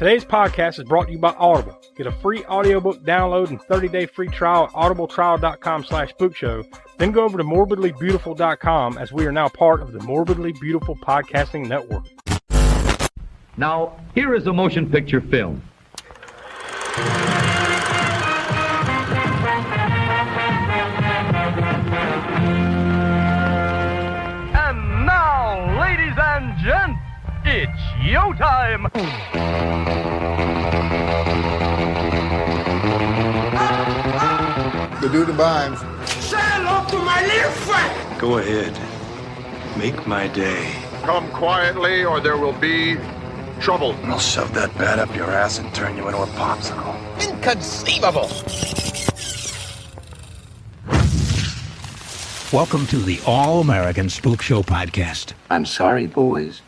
Today's podcast is brought to you by Audible. Get a free audiobook download and 30-day free trial at audibletrial.com/spookshow. Then go over to morbidlybeautiful.com as we are now part of the Morbidly Beautiful Podcasting Network. Now, here is a motion picture film. And now, ladies and gents, it's showtime! The dude abides. Say hello to my little friend! Go ahead. Make my day. Come quietly or there will be trouble. I'll shove that bat up your ass and turn you into a popsicle. Inconceivable! Welcome to the All-American Spook Show podcast. I'm sorry, boys.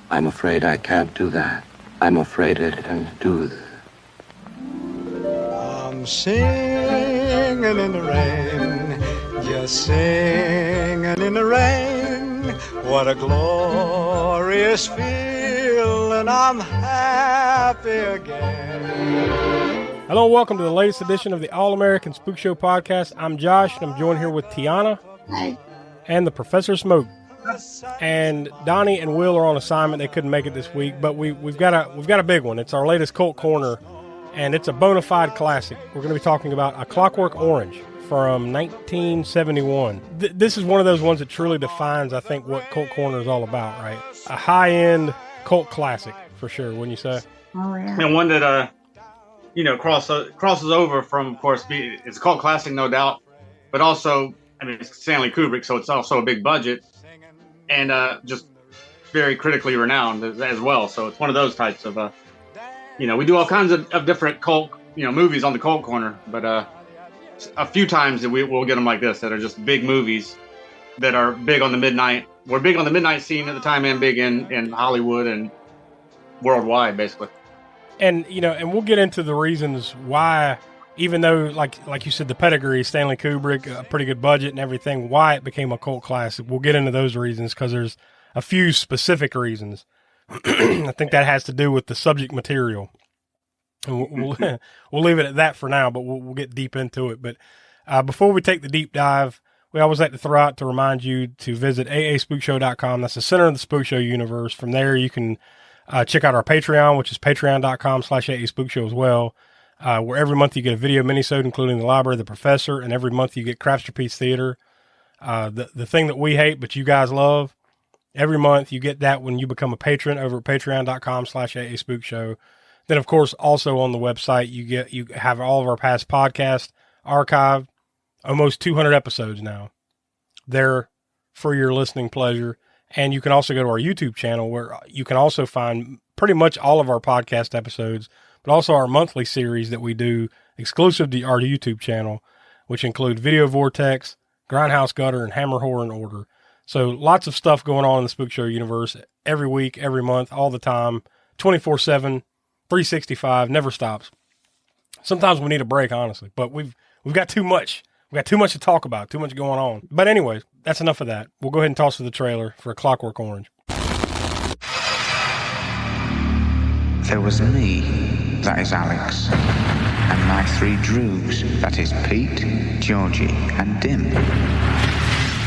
I'm afraid I can't do that. I'm afraid I can do that. I'm singing in the rain, just singing in the rain. What a glorious feeling, I'm happy again. Hello and welcome to the latest edition of the All-American Spook Show podcast. I'm Josh and I'm joined here with Tiana. Hi. And the Professor Smoke. And Donnie and Will are on assignment. They couldn't make it this week, but we've got a big one. It's our latest Cult Corner, and it's a bona fide classic. We're going to be talking about A Clockwork Orange from 1971. This is one of those ones that truly defines, I think, what Cult Corner is all about, right? A high-end cult classic, for sure, wouldn't you say? Oh, yeah. And one that, crosses over from, of course, it's a cult classic, no doubt, but also, I mean, it's Stanley Kubrick, so it's also a big budget. And just very critically renowned as well. So it's one of those types of, we do all kinds of different cult, movies on the Cult Corner. But a few times we'll get them like this that are just big movies that are big on the midnight. We're big on the midnight scene at the time and big in Hollywood and worldwide, basically. And, and we'll get into the reasons why, even though, like you said, the pedigree, Stanley Kubrick, a pretty good budget and everything, why it became a cult classic. We'll get into those reasons because there's a few specific reasons. I think that has to do with the subject material. And we'll leave it at that for now, but we'll get deep into it. But before we take the deep dive, we always like to throw out to remind you to visit aaspookshow.com. That's the center of the Spook Show universe. From there, you can check out our Patreon, which is patreon.com/aaspookshow as well. Where every month you get a video minisode, including the Library of the Professor, and every month you get Craftstropiece Theater. The thing that we hate, but you guys love, every month you get that when you become a patron over at patreon.com/aaspookshow. Then, of course, also on the website, you have all of our past podcasts archived, almost 200 episodes now. They're for your listening pleasure. And you can also go to our YouTube channel where you can also find pretty much all of our podcast episodes, but also our monthly series that we do exclusive to our YouTube channel, which include Video Vortex, Grindhouse Gutter, and Hammer Horror and Order. So lots of stuff going on in the Spook Show universe every week, every month, all the time, 24/7, 365, never stops. Sometimes we need a break, honestly, but we've got too much. We've got too much to talk about, too much going on. But anyways, that's enough of that. We'll go ahead and toss to the trailer for A Clockwork Orange. There was me, that is Alex, and my three droogs, that is Pete, Georgie, and Dim.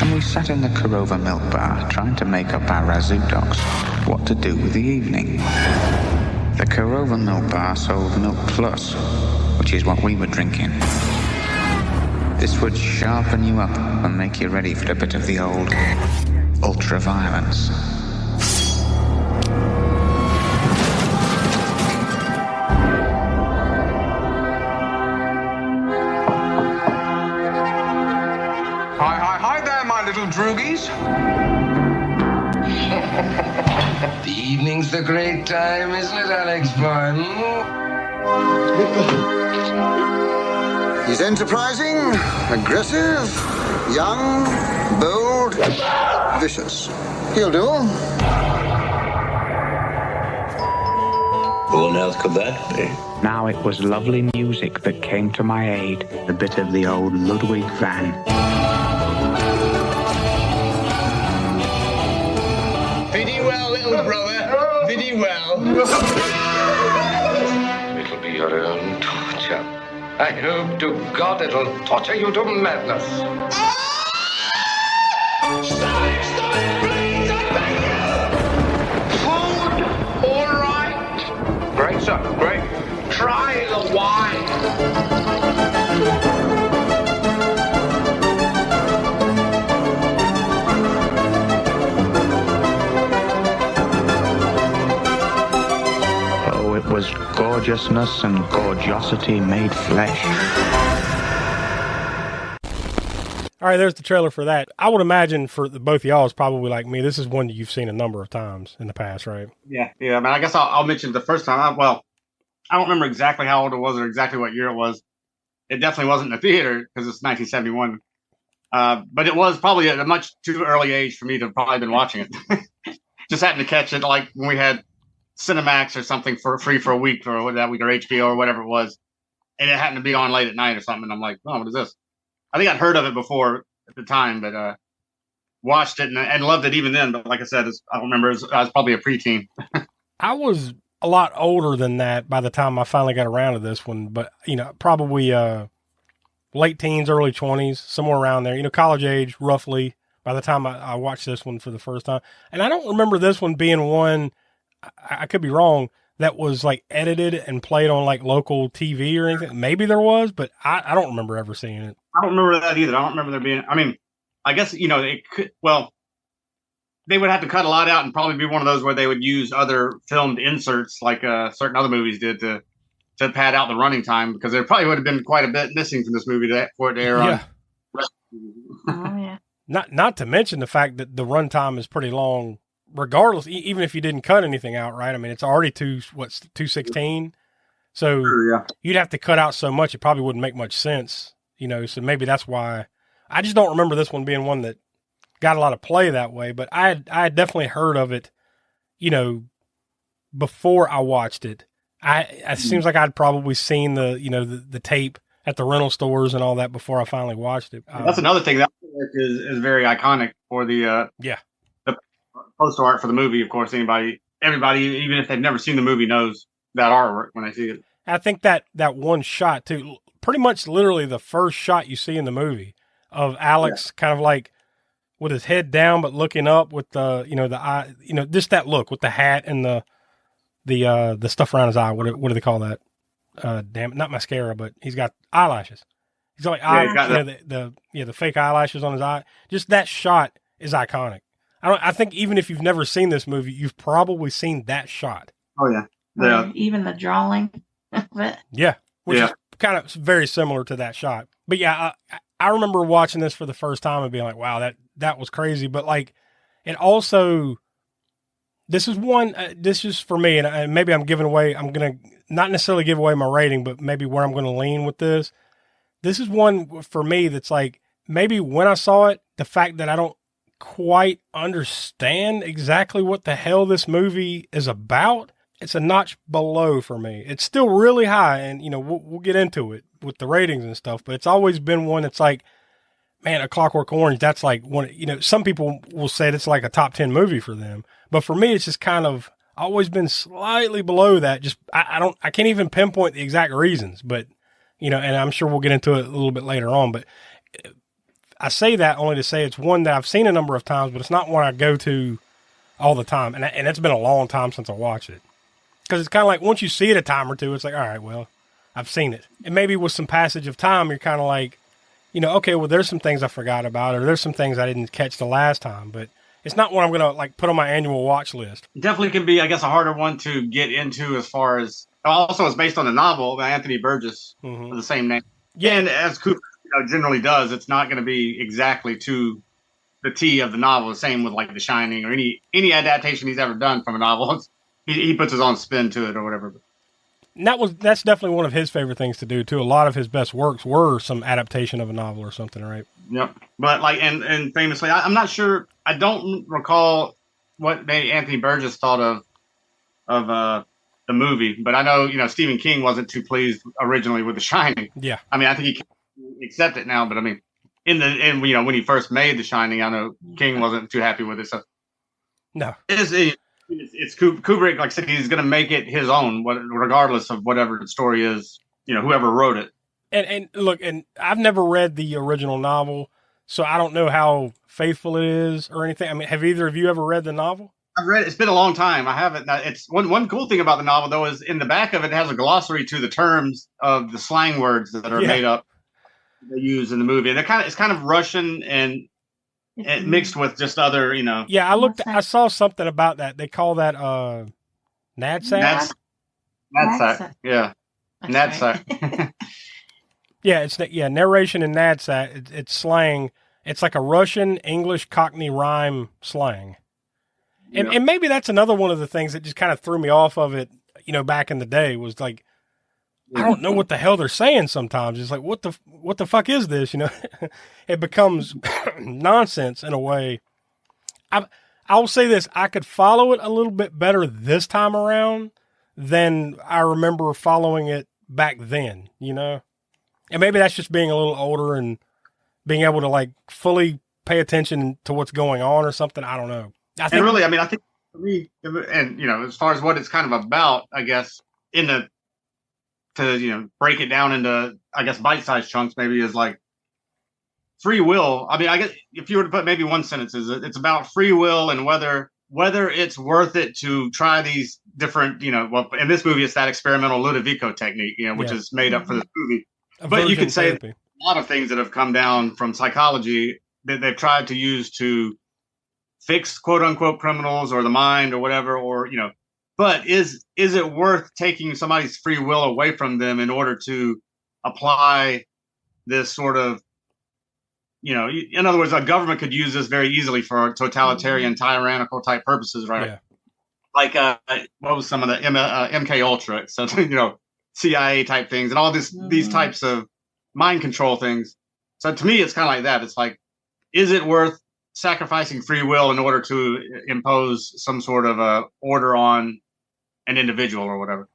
And we sat in the Korova milk bar trying to make up our razoo docs what to do with the evening. The Korova milk bar sold Milk Plus, which is what we were drinking. This would sharpen you up and make you ready for a bit of the old ultra-violence. Hi there, my little droogies. The evening's the great time, isn't it, Alex Boy? He's enterprising, aggressive, young, bold, vicious. He'll do. What else could that be? Now it was lovely music that came to my aid, a bit of the old Ludwig van. Pretty well, little brother. Pretty well. your own torture. I hope to God it'll torture you to madness. Stop it, please, I beg you! Food, all right? Great, sir, great. Try the wine. Oh, it was gorgeousness and gorgeosity made flesh. All right, there's the trailer for that. I would imagine for both of y'all is probably like me. This is one that you've seen a number of times in the past, right? Yeah. I mean, I guess I'll mention the first time. I don't remember exactly how old it was or exactly what year it was. It definitely wasn't in the theater because it's 1971. But it was probably at a much too early age for me to have probably been watching it. Just happened to catch it like when we had Cinemax or something for free for a week or that week, or HBO or whatever it was. And it happened to be on late at night or something. And I'm like, oh, what is this? I think I'd heard of it before at the time, but watched it and loved it even then. But like I said, I don't remember. I was probably a preteen. I was a lot older than that by the time I finally got around to this one, but probably late teens, early 20s, somewhere around there. College age, roughly, by the time I watched this one for the first time. And I don't remember this one being one, I could be wrong, that was like edited and played on like local TV or anything. Maybe there was, but I don't remember ever seeing it. I don't remember that either. I don't remember there being. I mean, I guess it could. Well, they would have to cut a lot out and probably be one of those where they would use other filmed inserts like certain other movies did to pad out the running time, because there probably would have been quite a bit missing from this movie for it to air on. Oh yeah. Not to mention the fact that the runtime is pretty long, regardless. Even if you didn't cut anything out, right? I mean, it's already 2:16, so you'd have to cut out so much it probably wouldn't make much sense. So maybe that's why. I just don't remember this one being one that got a lot of play that way, but I had definitely heard of it, before I watched it. It seems like I'd probably seen the tape at the rental stores and all that before I finally watched it. That's another thing that is very iconic for the poster art for the movie. Of course, everybody, even if they've never seen the movie, knows that artwork when they see it. I think that one shot too, pretty much literally the first shot you see in the movie of Alex kind of like with his head down but looking up with the the eye, just that look with the hat and the stuff around his eye. What do they call that? Damn it, not mascara, but he's got eyelashes. He's got like the fake eyelashes on his eye. Just that shot is iconic. I think even if you've never seen this movie, you've probably seen that shot. Oh yeah. Even the drawing of it. Yeah, which is kind of very similar to that shot. But yeah, I remember watching this for the first time and being like, wow, that was crazy. But like, it also, this is for me, and maybe I'm giving away, I'm going to not necessarily give away my rating, but maybe where I'm going to lean with this. This is one for me that's like, maybe when I saw it, the fact that I don't quite understand exactly what the hell this movie is about, it's a notch below for me. It's still really high, and we'll get into it with the ratings and stuff, but it's always been one that's like, man, A Clockwork Orange, that's like one, some people will say it's like a top 10 movie for them, but for me, it's just kind of always been slightly below that. Just, I can't even pinpoint the exact reasons, but, and I'm sure we'll get into it a little bit later on, but I say that only to say it's one that I've seen a number of times, but it's not one I go to all the time. And it's been a long time since I watched it. Because it's kind of like, once you see it a time or two, it's like, all right, well, I've seen it. And maybe with some passage of time, you're kind of like, okay, well, there's some things I forgot about, or there's some things I didn't catch the last time. But it's not one I'm going to like put on my annual watch list. Definitely can be, I guess, a harder one to get into as far as, also it's based on a novel by Anthony Burgess with the same name. Yeah. And as Kubrick generally does, it's not going to be exactly to the T of the novel. The same with like The Shining or any adaptation he's ever done from a novel. He puts his own spin to it or whatever. And that's definitely one of his favorite things to do too. A lot of his best works were some adaptation of a novel or something, right? Yep. But like, and famously, I'm not sure. I don't recall what Anthony Burgess thought of the movie, but I know Stephen King wasn't too pleased originally with The Shining. Yeah. I mean, I think he can accept it now, but I mean, when he first made The Shining, I know King wasn't too happy with it. So no, it is. It's Kubrick. Like I said, he's going to make it his own, regardless of whatever the story is. Whoever wrote it. And look, and I've never read the original novel, so I don't know how faithful it is or anything. I mean, have either of you ever read the novel? I've read it. It's been a long time. I haven't. It's one cool thing about the novel, though, is in the back of it has a glossary to the terms of the slang words that are made up. They use in the movie. And it's kind of Russian and mixed with just other, Yeah, I saw something about that. They call that NADSAC. NADSAC. Yeah. NADSAC. Yeah, narration in NADSAC. It's slang. It's like a Russian English Cockney rhyme slang. And maybe that's another one of the things that just kind of threw me off of it, back in the day, was like, I don't know what the hell they're saying sometimes. It's like, what the fuck is this? It becomes nonsense in a way. I'll say this, I could follow it a little bit better this time around than I remember following it back then, And maybe that's just being a little older and being able to like fully pay attention to what's going on or something. I don't know. I think for me, and as far as what it's kind of about, I guess to break it down into, I guess, bite-sized chunks, maybe, is like free will. I mean, I guess if you were to put maybe one sentence, is it's about free will and whether it's worth it to try these different, well, in this movie, it's that experimental Ludovico technique, which is made up for this movie. But you could say a lot of things that have come down from psychology that they've tried to use to fix quote unquote criminals or the mind or whatever, or, but is it worth taking somebody's free will away from them in order to apply this sort of, in other words, a government could use this very easily for totalitarian, tyrannical type purposes, right? Yeah. Like, what was some of the MK Ultra, so, CIA type things and all these types of mind control things. So to me, it's kind of like that. It's like, is it worth sacrificing free will in order to impose some sort of a order on an individual or whatever?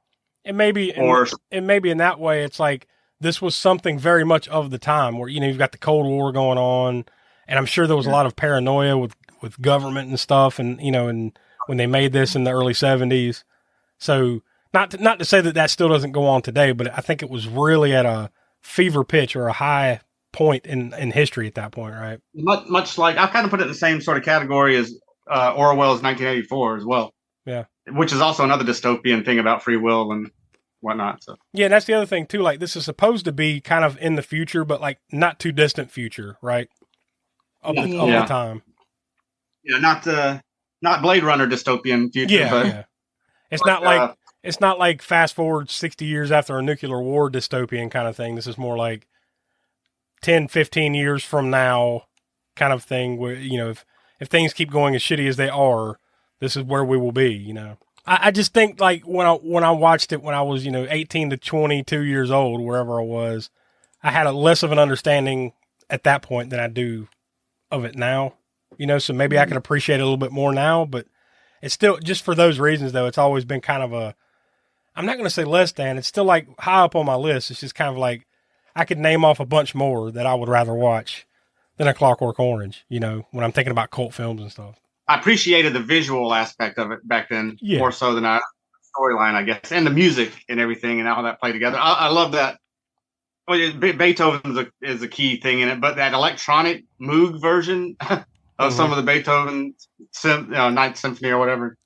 And maybe in that way, it's like this was something very much of the time where, you've got the Cold War going on, and I'm sure there was a lot of paranoia with government and stuff. And, and when they made this in the early 70s, so not to say that still doesn't go on today, but I think it was really at a fever pitch or a high point in history at that point, right? Much like, I kind of put it in the same sort of category as Orwell's 1984 as well. Yeah. Which is also another dystopian thing about free will and whatnot. So yeah, and that's the other thing too. Like, this is supposed to be kind of in the future, but like not too distant future, right? Of the time. Yeah, not Blade Runner dystopian future. Yeah, but it's not like fast forward 60 years after a nuclear war dystopian kind of thing. This is more like 10, 15 years from now kind of thing where, if things keep going as shitty as they are, this is where we will be, I just think like when I watched it when I was, 18 to 22 years old, wherever I was, I had a less of an understanding at that point than I do of it now, so maybe I can appreciate it a little bit more now, but it's still, just for those reasons though, it's always been kind of I'm not going to say less than, it's still like high up on my list. It's just kind of like, I could name off a bunch more that I would rather watch than A Clockwork Orange, when I'm thinking about cult films and stuff. I appreciated the visual aspect of it back then more so than storyline, I guess, and the music and everything and how that played together. I love that. Well, Beethoven is a key thing in it, but that electronic Moog version of some of the Beethoven Ninth Symphony or whatever,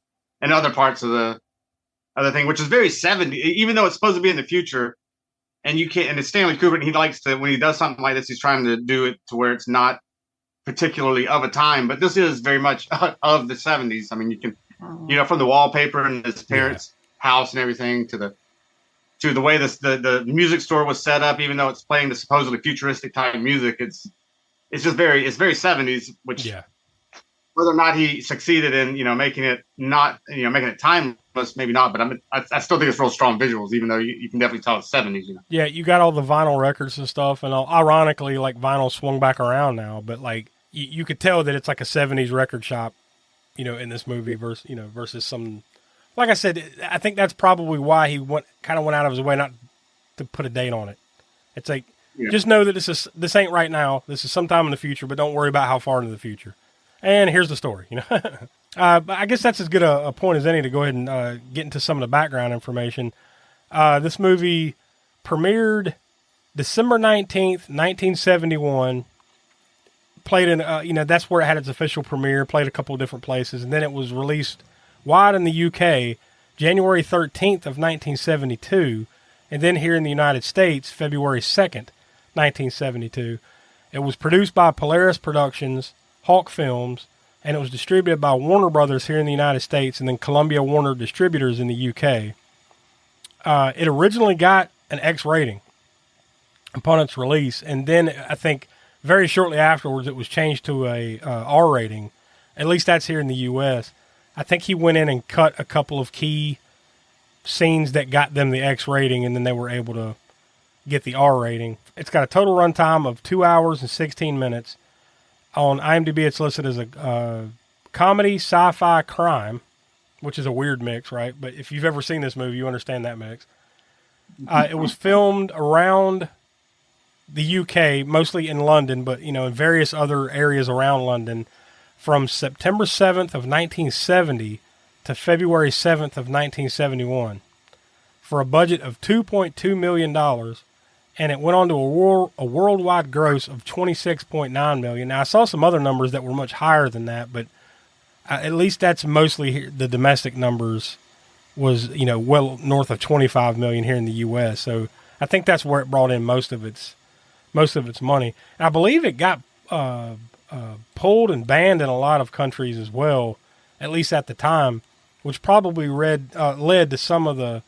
and other parts of the other thing, which is very 70s, even though it's supposed to be in the future. And you can't, and it's Stanley Kubrick, he likes to, when he does something like this, he's trying to do it to where it's not particularly of a time, but this is very much of the 70s. I mean, you can, from the wallpaper and his parents' house and everything to the way the music store was set up, even though it's playing the supposedly futuristic type of music, it's very 70s, which whether or not he succeeded in, making it not, making it timeless, maybe not, but I still think it's real strong visuals, even though you can definitely tell it's 70s, Yeah, you got all the vinyl records and stuff, and ironically, like, vinyl swung back around now, but like, you could tell that it's like a 70s record shop, in this movie versus some, like I said, I think that's probably why he went out of his way not to put a date on it. It's like, just know that this ain't right now. This is sometime in the future, but don't worry about how far into the future. And here's the story, But I guess that's as good a point as any to go ahead and get into some of the background information. This movie premiered December 19th, 1971. Played in, that's where it had its official premiere, played a couple of different places, and then it was released wide in the UK January 13th of 1972, and then here in the United States, February 2nd, 1972. It was produced by Polaris Productions, Hawk Films, and it was distributed by Warner Brothers here in the United States and then Columbia Warner Distributors in the UK. It originally got an X rating upon its release, and then I think very shortly afterwards it was changed to a R rating. At least that's here in the U.S. I think he went in and cut a couple of key scenes that got them the X rating, and then they were able to get the R rating. It's got a total runtime of 2 hours and 16 minutes. On IMDb, it's listed as a comedy, sci-fi, crime, which is a weird mix, right? But if you've ever seen this movie, you understand that mix. It was filmed around the UK, mostly in London, but, in various other areas around London, from September 7th of 1970 to February 7th of 1971, for a budget of $2.2 million, and it went on to a worldwide gross of $26.9 million. Now, I saw some other numbers that were much higher than that, but at least that's mostly the domestic numbers was, well north of $25 million here in the U.S., so I think that's where it brought in most of its money. And I believe it got pulled and banned in a lot of countries as well, at least at the time, which probably led to some of the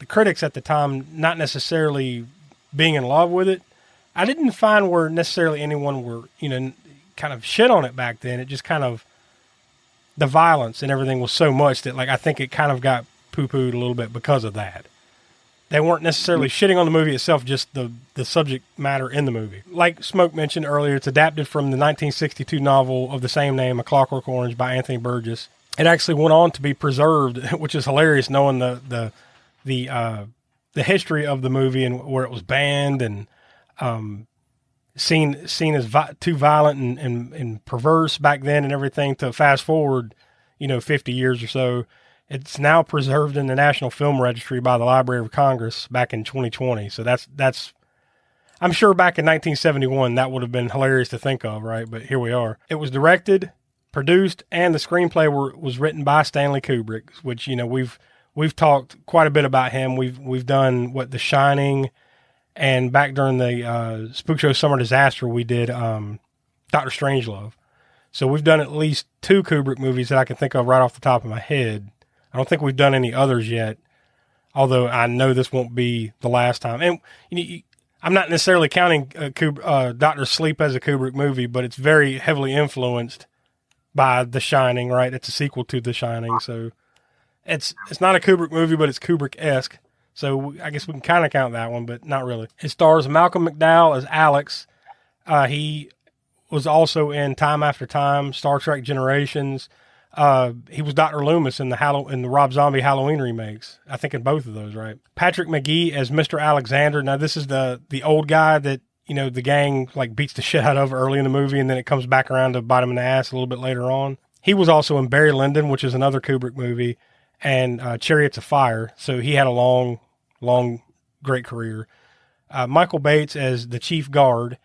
critics at the time not necessarily being in love with it. I didn't find where necessarily anyone were, kind of shit on it back then. It just kind of, the violence and everything was so much that, I think it kind of got poo-pooed a little bit because of that. They weren't necessarily shitting on the movie itself, just the subject matter in the movie. Like Smoke mentioned earlier, it's adapted from the 1962 novel of the same name, A Clockwork Orange, by Anthony Burgess. It actually went on to be preserved, which is hilarious, knowing the history of the movie and where it was banned and seen as too violent and perverse back then and everything. To fast forward, 50 years or so. It's now preserved in the National Film Registry by the Library of Congress back in 2020. So that's I'm sure back in 1971 that would have been hilarious to think of, right? But here we are. It was directed, produced, and the screenplay was written by Stanley Kubrick, which we've talked quite a bit about him. We've done The Shining, and back during the Spookshow Summer Disaster we did Dr. Strangelove. So we've done at least 2 Kubrick movies that I can think of right off the top of my head. I don't think we've done any others yet, although I know this won't be the last time. And I'm not necessarily counting Dr. Sleep as a Kubrick movie, but it's very heavily influenced by The Shining, right? It's a sequel to The Shining, so it's not a Kubrick movie, but it's Kubrick-esque. So I guess we can kind of count that one, but not really. It stars Malcolm McDowell as Alex. He was also in Time After Time, Star Trek Generations. He was Dr. Loomis in the Rob Zombie Halloween remakes. I think in both of those, right? Patrick McGee as Mr. Alexander. Now this is the old guy that, the gang beats the shit out of early in the movie, and then it comes back around to bite him in the ass a little bit later on. He was also in Barry Lyndon, which is another Kubrick movie, and Chariots of Fire. So he had a long, great career. Michael Bates as the chief guard.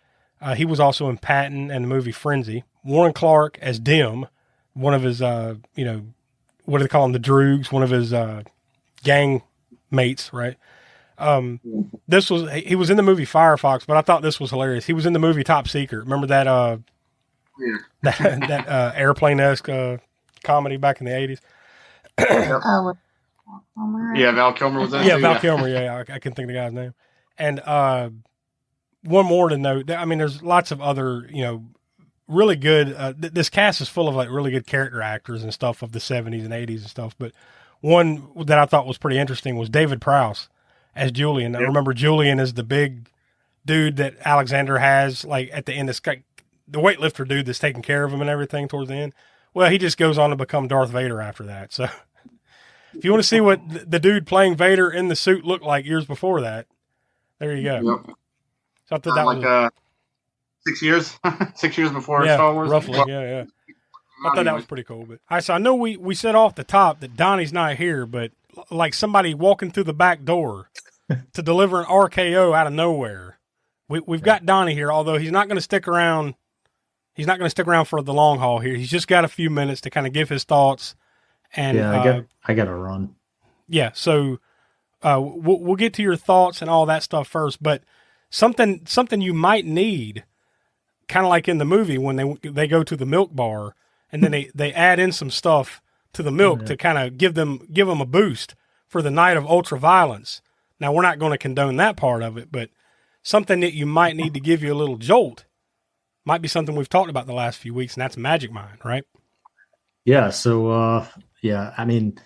He was also in Patton and the movie Frenzy. Warren Clark as Dim, one of his, what do they call him? The Droogs, one of his gang mates, right? He was in the movie Firefox, but I thought this was hilarious. He was in the movie Top Secret. Remember that that airplane-esque comedy back in the 80s? Yeah, Val Kilmer was that. Yeah, Val Kilmer. Yeah, I can think of the guy's name. And one more to note. I mean, there's lots of other, really good. This cast is full of really good character actors and stuff of the 70s and 80s and stuff. But one that I thought was pretty interesting was David Prowse as Julian. Now, remember, Julian is the big dude that Alexander has at the end. This guy, the weightlifter dude that's taking care of him and everything towards the end. Well, he just goes on to become Darth Vader after that. So if you want to see what the dude playing Vader in the suit looked like years before that, there you go. Yep. So I thought that was 6 years, 6 years before Star Wars. Roughly, yeah. I thought that was pretty cool. But all right, so I know we said off the top that Donnie's not here, but like somebody walking through the back door to deliver an RKO out of nowhere. We've got Donnie here, although he's not going to stick around. He's not going to stick around for the long haul here. He's just got a few minutes to kind of give his thoughts. And I got to run. Yeah, so we'll get to your thoughts and all that stuff first. But something you might need, kind of like in the movie when they go to the milk bar and then they add in some stuff to the milk to kind of give them a boost for the night of ultra violence. Now we're not going to condone that part of it, but something that you might need to give you a little jolt might be something we've talked about the last few weeks, and that's Magic Mind, right? Yeah. So, I mean,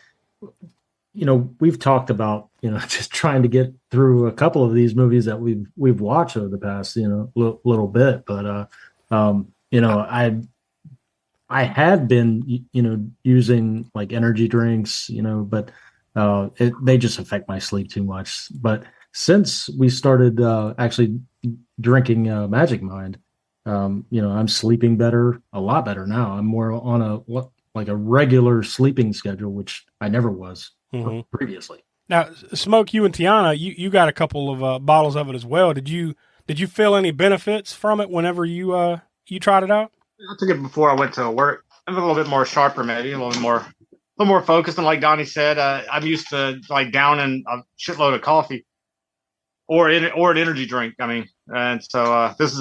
we've talked about, just trying to get through a couple of these movies that we've watched over the past, little bit, but, I had been, using like energy drinks, but, they just affect my sleep too much. But since we started actually drinking Magic Mind, I'm sleeping better, a lot better now. I'm more on a regular sleeping schedule, which I never was previously. Now, Smoke, you and Tiana, you got a couple of bottles of it as well. Did you feel any benefits from it whenever you tried it out? I took it before I went to work. I'm a little bit more sharper, maybe a little more focused. And like Donnie said, I'm used to like downing a shitload of coffee or an energy drink. I mean, and so this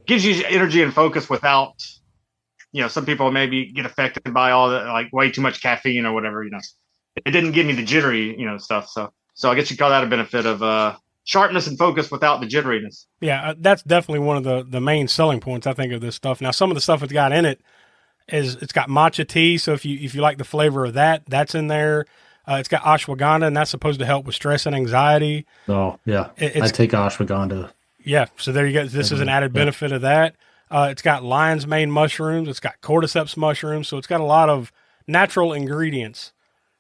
gives you energy and focus without, some people maybe get affected by all the like way too much caffeine or whatever. It didn't give me the jittery, stuff. So I guess you call that a benefit of sharpness and focus without the jitteriness. Yeah, that's definitely one of the main selling points, I think, of this stuff. Now, some of the stuff it's got in it is it's got matcha tea. So if you like the flavor of that, that's in there. It's got ashwagandha, and that's supposed to help with stress and anxiety. Oh, yeah. I take ashwagandha. Yeah, so there you go. This is an added benefit of that. It's got lion's mane mushrooms. It's got cordyceps mushrooms. So it's got a lot of natural ingredients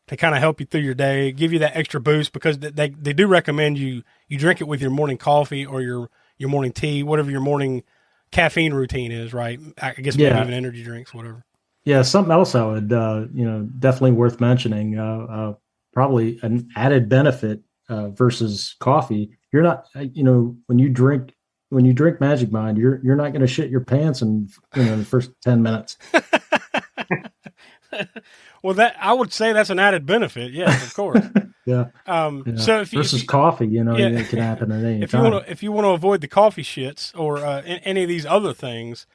to kind of help you through your day, give you that extra boost, because they do recommend you drink it with your morning coffee or your morning tea, whatever your morning caffeine routine is, right? I guess maybe even energy drinks, whatever. Yeah, something else I would, definitely worth mentioning, probably an added benefit versus coffee. You're not, when you drink Magic Mind, you're not going to shit your pants in the first 10 minutes. Well, that I would say that's an added benefit. Yes, of course. Yeah. So versus coffee, it can happen at any time. If you want to avoid the coffee shits or any of these other things,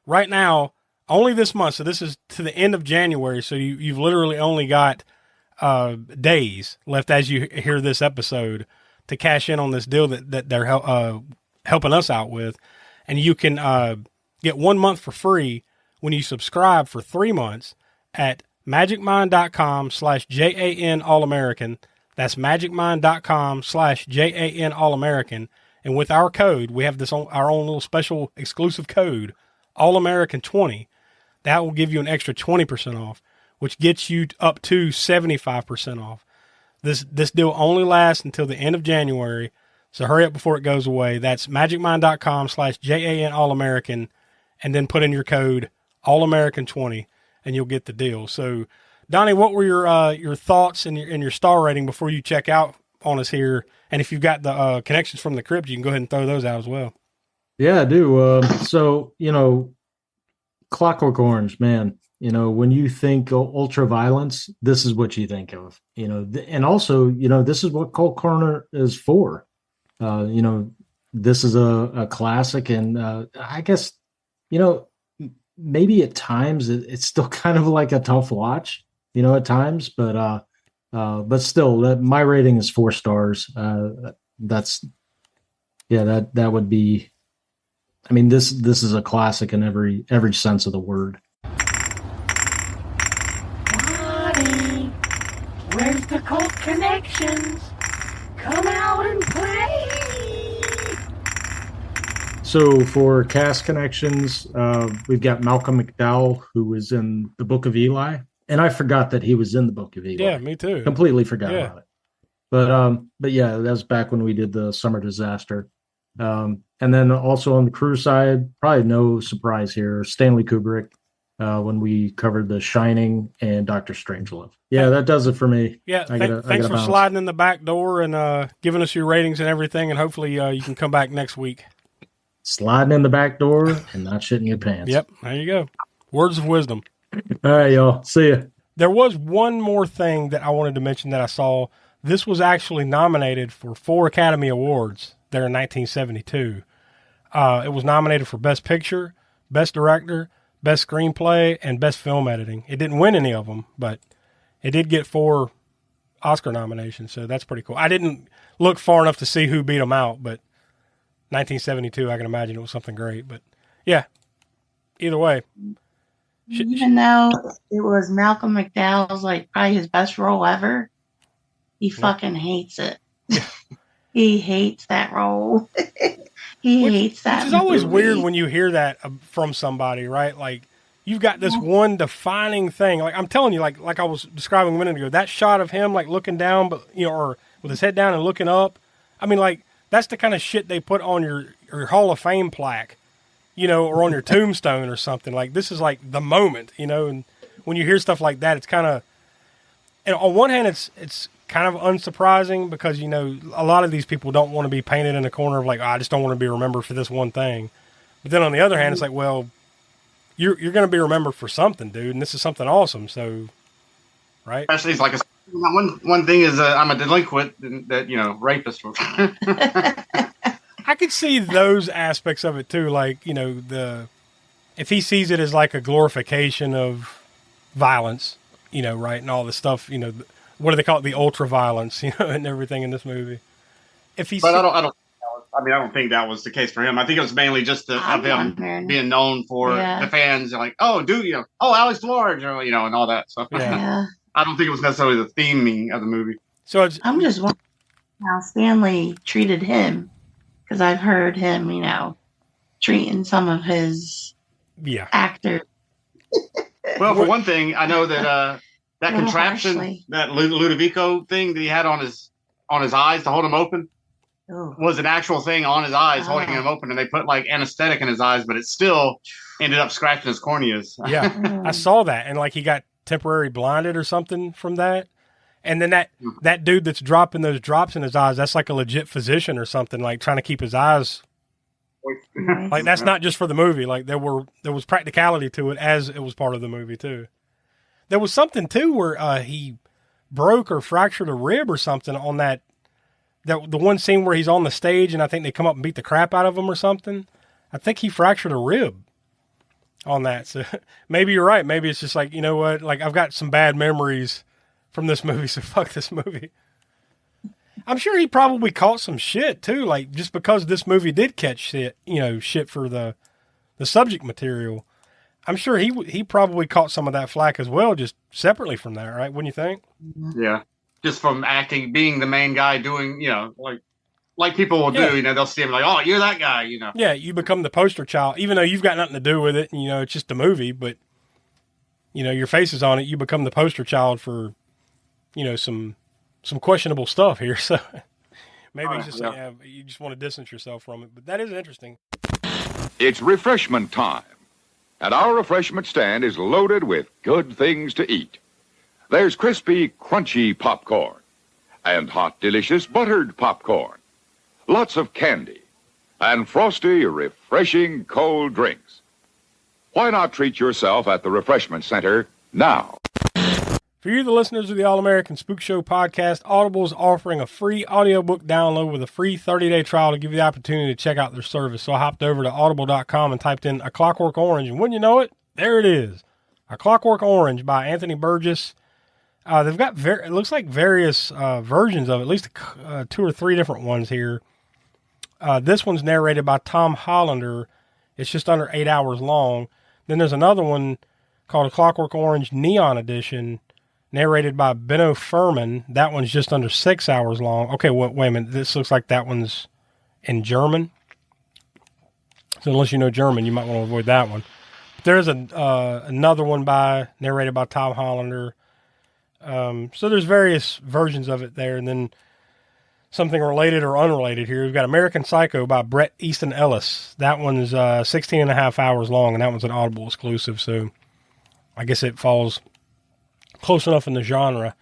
right now, only this month. So this is to the end of January. So you've literally only got days left as you hear this episode to cash in on this deal that they're helping us out with, and you can get 1 month for free when you subscribe for 3 months at magicmind.com/JAN All-American. That's magicmind.com/JAN All-American. And with our code, we have our own little special exclusive code, All-American20. That will give you an extra 20% off, which gets you up to 75% off. This deal only lasts until the end of January, so hurry up before it goes away. That's magicmind.com/JAN All-American, and then put in your code All-American20, and you'll get the deal. So, Donnie, what were your thoughts and your star rating before you check out on us here? And if you've got the connections from the crypt, you can go ahead and throw those out as well. Yeah, I do. So, Clockwork Orange, man, when you think ultra violence, this is what you think of, and also, this is what Colt Corner is for. This is a classic, and I guess, maybe at times it's still kind of like a tough watch, at times, but still, my rating is 4 stars. That would be, I mean, this is a classic in every sense of the word. Johnny, where's the cult connections? Come out and play. So for cast connections, we've got Malcolm McDowell, who was in the Book of Eli, and I forgot that he was in the Book of Eli. Yeah, me too. Completely forgot about it. But yeah, that was back when we did the Summer Disaster. And then also on the crew side, probably no surprise here, Stanley Kubrick. when we covered The Shining and Doctor Strangelove. Yeah, that does it for me. Yeah, thanks for sliding in the back door and giving us your ratings and everything, and hopefully you can come back next week. Sliding in the back door and not shitting your pants. Yep, there you go. Words of wisdom. All right, y'all. See ya. There was one more thing that I wanted to mention that I saw. This was actually nominated for 4 Academy Awards there in 1972. It was nominated for Best Picture, Best Director, Best Screenplay, and Best Film Editing. It didn't win any of them, but it did get 4 Oscar nominations, so that's pretty cool. I didn't look far enough to see who beat them out, but 1972, I can imagine it was something great. But yeah, either way. Even though it was Malcolm McDowell's like probably his best role ever, he fucking hates it. He hates that role. He hates that. Which is always weird when you hear that from somebody, right? Like you've got this one defining thing. Like I'm telling you, like I was describing a minute ago, that shot of him like looking down, but or with his head down and looking up. I mean, like that's the kind of shit they put on your Hall of Fame plaque, or on your tombstone or something. Like this is like the moment, and when you hear stuff like that, it's kind of, and on one hand, it's kind of unsurprising because, a lot of these people don't want to be painted in a corner of like, I just don't want to be remembered for this one thing. But then on the other hand, it's like, well, you're going to be remembered for something, dude. And this is something awesome. So, right. Especially it's like one thing is I'm a delinquent that, rapist. I could see those aspects of it too. Like, if he sees it as like a glorification of violence, right. And all the stuff, what do they call it? The ultra violence, and everything in this movie. But I don't think that was the case for him. I think it was mainly just of him being known for the fans, like, oh, dude, Alex Large, and all that stuff. Yeah. I don't think it was necessarily the theming of the movie. So I'm just wondering how Stanley treated him, because I've heard him, treating some of his actors. Well, for one thing, I know that that contraption, that Ludovico thing that he had on his eyes to hold him open, was an actual thing on his eyes, holding him open, and they put like anesthetic in his eyes, but it still ended up scratching his corneas. Yeah, I saw that, and like he got temporarily blinded or something from that. And then that dude that's dropping those drops in his eyes, that's like a legit physician or something, like trying to keep his eyes. Like that's not just for the movie. Like there was practicality to it as it was part of the movie too. There was something too where he broke or fractured a rib or something on the one scene where he's on the stage and I think they come up and beat the crap out of him or something. I think he fractured a rib on that. So maybe you're right. Maybe it's just like, you know what? Like I've got some bad memories from this movie, so fuck this movie. I'm sure he probably caught some shit too, like just because this movie did catch shit, shit for the subject material. I'm sure he probably caught some of that flack as well, just separately from that, right? Wouldn't you think? Yeah, just from acting, being the main guy, doing like people will do. They'll see him like, oh, you're that guy. Yeah, you become the poster child, even though you've got nothing to do with it. And, it's just a movie, but your face is on it. You become the poster child for some questionable stuff here. So maybe it's just you just want to distance yourself from it. But that is interesting. It's refreshment time. And our refreshment stand is loaded with good things to eat. There's crispy, crunchy popcorn and hot, delicious buttered popcorn. Lots of candy and frosty, refreshing cold drinks. Why not treat yourself at the Refreshment Center now? For you, the listeners of the All-American Spook Show podcast, Audible is offering a free audiobook download with a free 30-day trial to give you the opportunity to check out their service. So I hopped over to audible.com and typed in A Clockwork Orange, and wouldn't you know it, there it is. A Clockwork Orange by Anthony Burgess. They've got, it looks like various versions of it, at least 2 or 3 different ones here. This one's narrated by Tom Hollander. It's just under 8 hours long. Then there's another one called A Clockwork Orange Neon Edition, narrated by Benno Furman. That one's just under 6 hours long. Okay, wait a minute. This looks like that one's in German. So unless you know German, you might want to avoid that one. But there's another one narrated by Tom Hollander. So there's various versions of it there. And then something related or unrelated here. We've got American Psycho by Bret Easton Ellis. That one's 16 and a half hours long, and that one's an Audible exclusive. So I guess it falls close enough in the genre.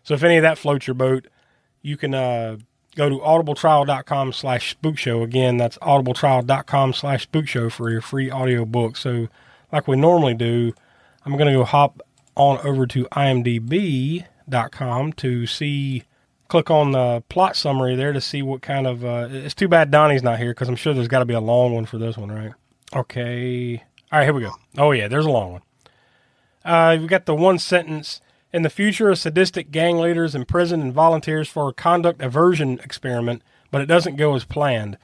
So if any of that floats your boat, you can go to audibletrial.com/spookshow. Again, that's audibletrial.com/spookshow for your free audio book. So like we normally do, I'm going to go hop on over to imdb.com to see, click on the plot summary there to see what kind of, it's too bad Donnie's not here because I'm sure there's got to be a long one for this one, right? Okay. All right, here we go. Oh yeah, there's a long one. We got the one sentence. In the future, a sadistic gang leader is imprisoned and volunteers for a conduct aversion experiment, but it doesn't go as planned.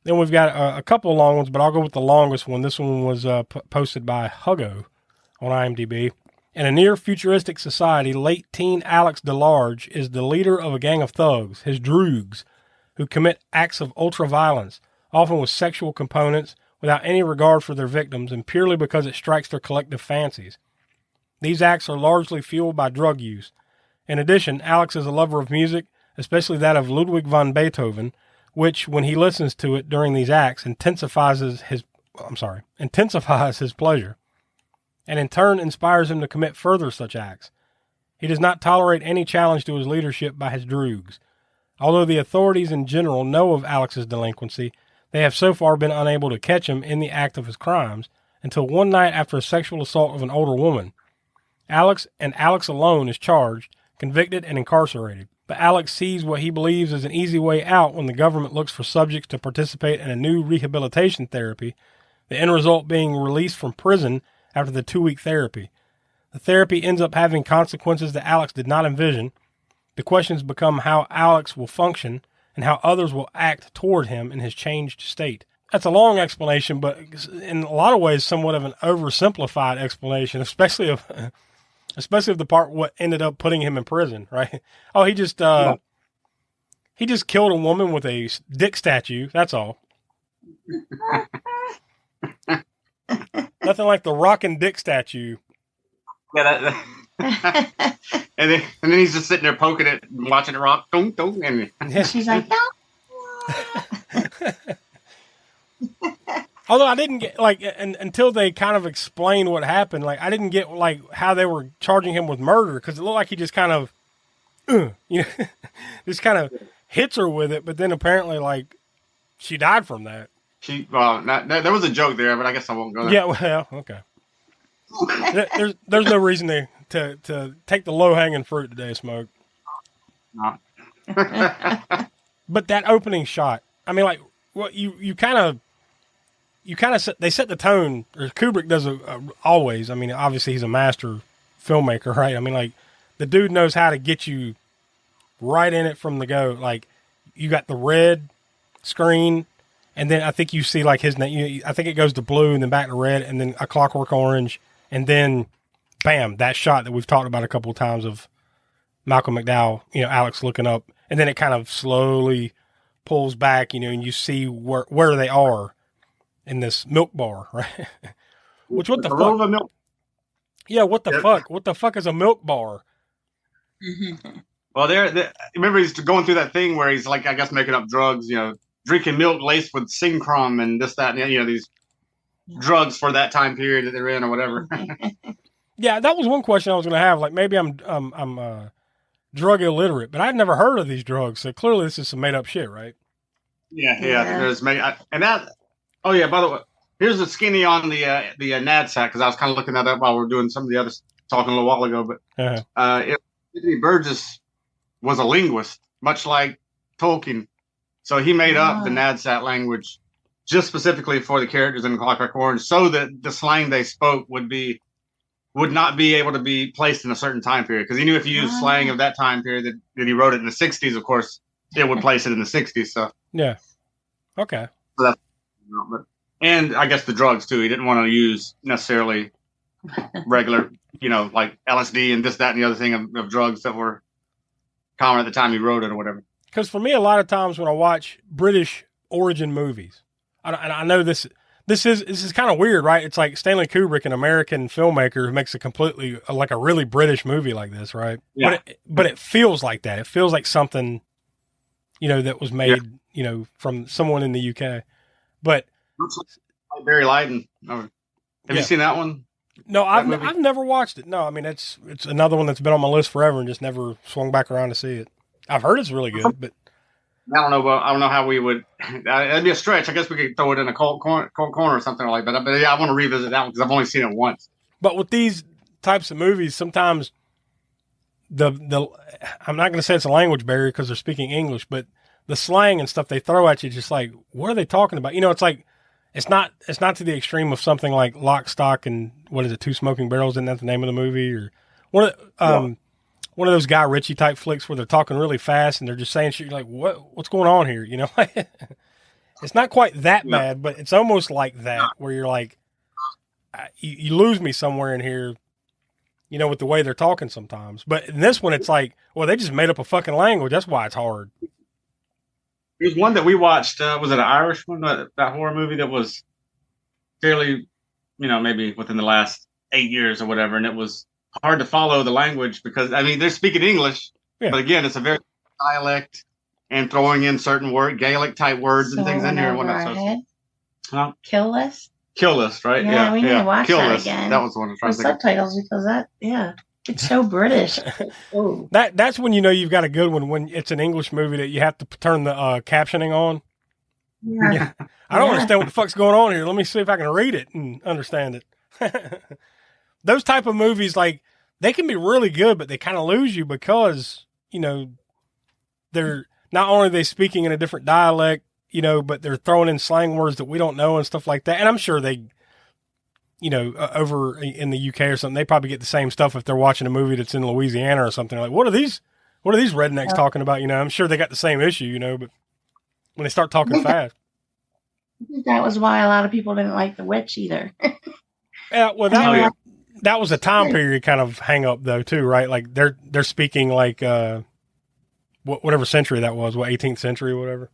Then we've got a couple of long ones, but I'll go with the longest one. This one was posted by Huggo on IMDb. In a near-futuristic society, late teen Alex DeLarge is the leader of a gang of thugs, his droogs, who commit acts of ultra-violence, often with sexual components, without any regard for their victims, and purely because it strikes their collective fancies. These acts are largely fueled by drug use. In addition, Alex is a lover of music, especially that of Ludwig van Beethoven, which, when he listens to it during these acts, intensifies his pleasure, and in turn inspires him to commit further such acts. He does not tolerate any challenge to his leadership by his droogs. Although the authorities in general know of Alex's delinquency, they have so far been unable to catch him in the act of his crimes, until one night after a sexual assault of an older woman. Alex, and Alex alone, is charged, convicted, and incarcerated. But Alex sees what he believes is an easy way out when the government looks for subjects to participate in a new rehabilitation therapy, the end result being released from prison after the 2-week therapy. The therapy ends up having consequences that Alex did not envision. The questions become how Alex will function and how others will act toward him in his changed state. That's a long explanation, but in a lot of ways somewhat of an oversimplified explanation, especially of the part what ended up putting him in prison, right? Oh, he just killed a woman with a dick statue. That's all. Nothing like the rockin' dick statue. Yeah, and then he's just sitting there poking it, watching it rock. Dunk, dunk, and she's like, no. Although I didn't get until they kind of explained what happened. Like I didn't get how they were charging him with murder because it looked like he just kind of, just kind of hits her with it. But then apparently she died from that. There was a joke there, but I guess I won't go there. Yeah, well, okay. There's no reason to take the low hanging fruit today, Smoke. No. But that opening shot, I mean, what they set the tone, or Kubrick does always. I mean, obviously he's a master filmmaker, right? I mean, the dude knows how to get you right in it from the go. Like, you got the red screen, and then I think you see his name. I think it goes to blue, and then back to red, and then a Clockwork Orange, and then, bam, that shot that we've talked about a couple of times of Malcolm McDowell, Alex looking up, and then it kind of slowly pulls back, and you see where they are in this milk bar, right? Which, what the fuck? Milk. Yeah, what the fuck? What the fuck is a milk bar? Well, remember he's going through that thing where he's I guess making up drugs, drinking milk laced with synchrom and this, that, and these drugs for that time period that they're in or whatever. Yeah, that was one question I was going to have. Maybe I'm drug illiterate, but I've never heard of these drugs. So clearly this is some made up shit, right? Yeah. There's and that. Oh yeah. By the way, here's the skinny on the NADSAT because I was kind of looking that up while we are doing some of the others talking a little while ago. But Anthony Burgess was a linguist, much like Tolkien, so he made up the NADSAT language just specifically for the characters in Clockwork Orange, so that the slang they spoke would not be able to be placed in a certain time period. Because he knew if you used slang of that time period that he wrote it in the 60s, of course, it would place it in the 60s. So yeah, okay. So that's, and I guess the drugs too. He didn't want to use necessarily regular, like LSD and this, that, and the other thing of drugs that were common at the time he wrote it or whatever. Because for me, a lot of times when I watch British origin movies, I know this is kind of weird, right? It's like Stanley Kubrick, an American filmmaker, who makes a completely a really British movie like this, right? Yeah. But it feels like that. It feels like something, that was made, from someone in the UK. But Barry Lyndon. Have you seen that one? No, I've never watched it. No, I mean it's another one that's been on my list forever and just never swung back around to see it. I've heard it's really good, but I don't know. Well, I don't know how we would. It'd be a stretch. I guess we could throw it in a cold corner or something like that. But yeah, I want to revisit that one because I've only seen it once. But with these types of movies, sometimes the I'm not going to say it's a language barrier because they're speaking English, but the slang and stuff they throw at you, just like, what are they talking about? You know, it's like it's not to the extreme of something like Lock, Stock, and what is it, Two Smoking Barrels? Isn't that the name of the movie? Or one of those Guy Ritchie type flicks where they're talking really fast and they're just saying shit. You're like, what's going on here? You know, it's not quite that bad, but it's almost like that where you're like, you lose me somewhere in here, you know, with the way they're talking sometimes. But in this one, it's like, well, they just made up a fucking language. That's why it's hard. There's one that we watched. Was it an Irish one? That horror movie that was fairly, you know, maybe within the last 8 years or whatever. And it was hard to follow the language because, I mean, they're speaking English, but again, it's a very dialect and throwing in certain Gaelic type words and things in here and whatnot. So, Kill List? Kill List, right? Yeah, we need to watch Kill that List. again. That was the one I was trying to think of. Subtitles because it's so British. That's when you know you've got a good one, when it's an English movie that you have to turn the captioning on. Yeah. I don't understand what the fuck's going on here. Let me see if I can read it and understand it. Those type of movies, like, they can be really good, but they kind of lose you because, you know, they're not only are they speaking in a different dialect, you know, but they're throwing in slang words that we don't know and stuff like that. And I'm sure they, you know, over in the UK or something, they probably get the same stuff if they're watching a movie that's in Louisiana or something. Like, what are these rednecks talking about? You know, I'm sure they got the same issue, you know, but when they start talking fast. I think that was why a lot of people didn't like The Witch either. Yeah, well, that was a time period kind of hang up though too, right? Like they're speaking like whatever century that was, 18th century or whatever.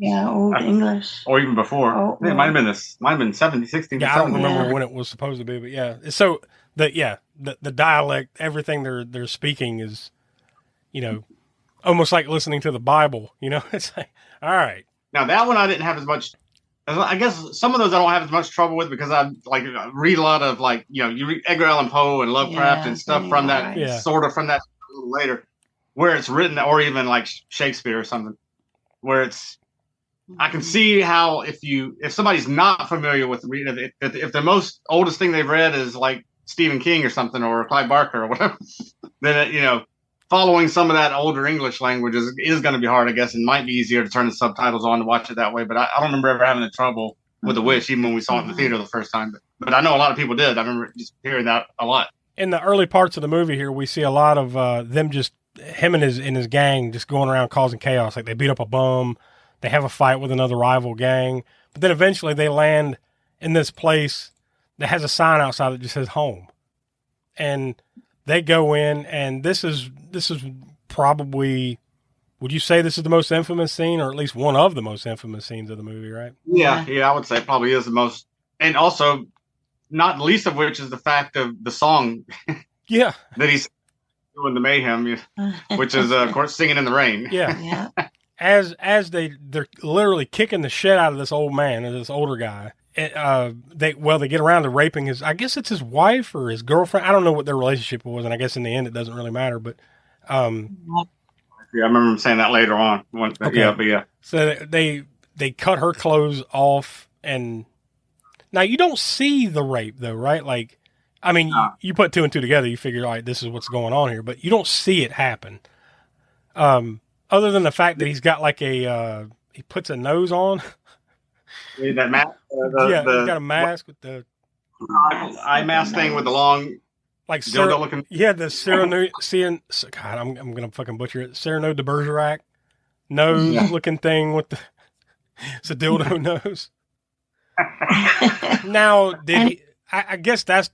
Yeah, old English. Or even before. It might have been 70, 60. Yeah, I don't remember when it was supposed to be, but yeah. So the dialect, everything they're speaking is, you know, almost like listening to the Bible, you know? It's like, all right. Now that one I didn't have as much. I guess some of those I don't have as much trouble with because I read a lot of, like, you know, you read Edgar Allan Poe and Lovecraft and stuff from that sort of from that a little later, where it's written, or even like Shakespeare or something, where it's. I can see how if somebody's not familiar with reading, if the most oldest thing they've read is like Stephen King or something or Clive Barker or whatever, then you know, following some of that older English language is going to be hard, I guess. It might be easier to turn the subtitles on to watch it that way. But I don't remember ever having the trouble with The Witch, even when we saw it in the theater the first time. But I know a lot of people did. I remember just hearing that a lot. In the early parts of the movie here, we see a lot of him and his gang just going around causing chaos. Like they beat up a bum. They have a fight with another rival gang, but then eventually they land in this place that has a sign outside that just says home. And they go in, and this is probably, would you say this is the most infamous scene, or at least one of the most infamous scenes of the movie, right? Yeah, I would say it probably is the most, and also not least of which is the fact of the song. Yeah. That he's doing the mayhem, which is of course Singing in the Rain. Yeah. As they're literally kicking the shit out of this old man, or this older guy. They get around to raping his, I guess it's his wife or his girlfriend. I don't know what their relationship was, and I guess in the end it doesn't really matter. But yeah, I remember him saying that later on. Yeah. So they cut her clothes off, and now you don't see the rape though, right? Like, I mean, you put two and two together, you figure, all right, this is what's going on here, but you don't see it happen. Other than the fact that he's got like he puts a nose on. That mask. He's got a mask with the eye mask thing with the long, like dildo looking. Yeah, the Cyrano. God, I'm gonna fucking butcher it. Cyrano de Bergerac nose looking thing with the. It's a dildo nose. Now, did he? I guess that's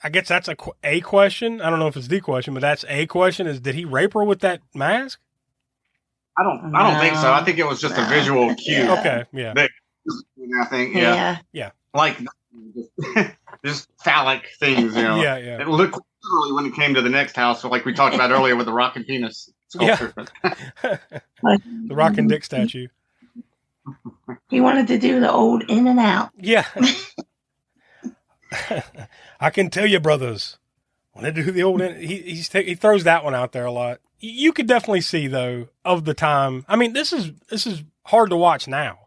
a question. I don't know if it's the question, but that's a question. Is did he rape her with that mask? I don't think so. I think it was just a visual cue. Yeah. Okay, yeah. I think, yeah. Like just phallic things, you know. Yeah. It looked literally when it came to the next house, like we talked about earlier with the rock and penis sculpture. Yeah. The rock and dick statue. He wanted to do the old in and out. Yeah. I can tell you, brothers, when they do the old, he throws that one out there a lot. You could definitely see, though, of the time. I mean, this is hard to watch now.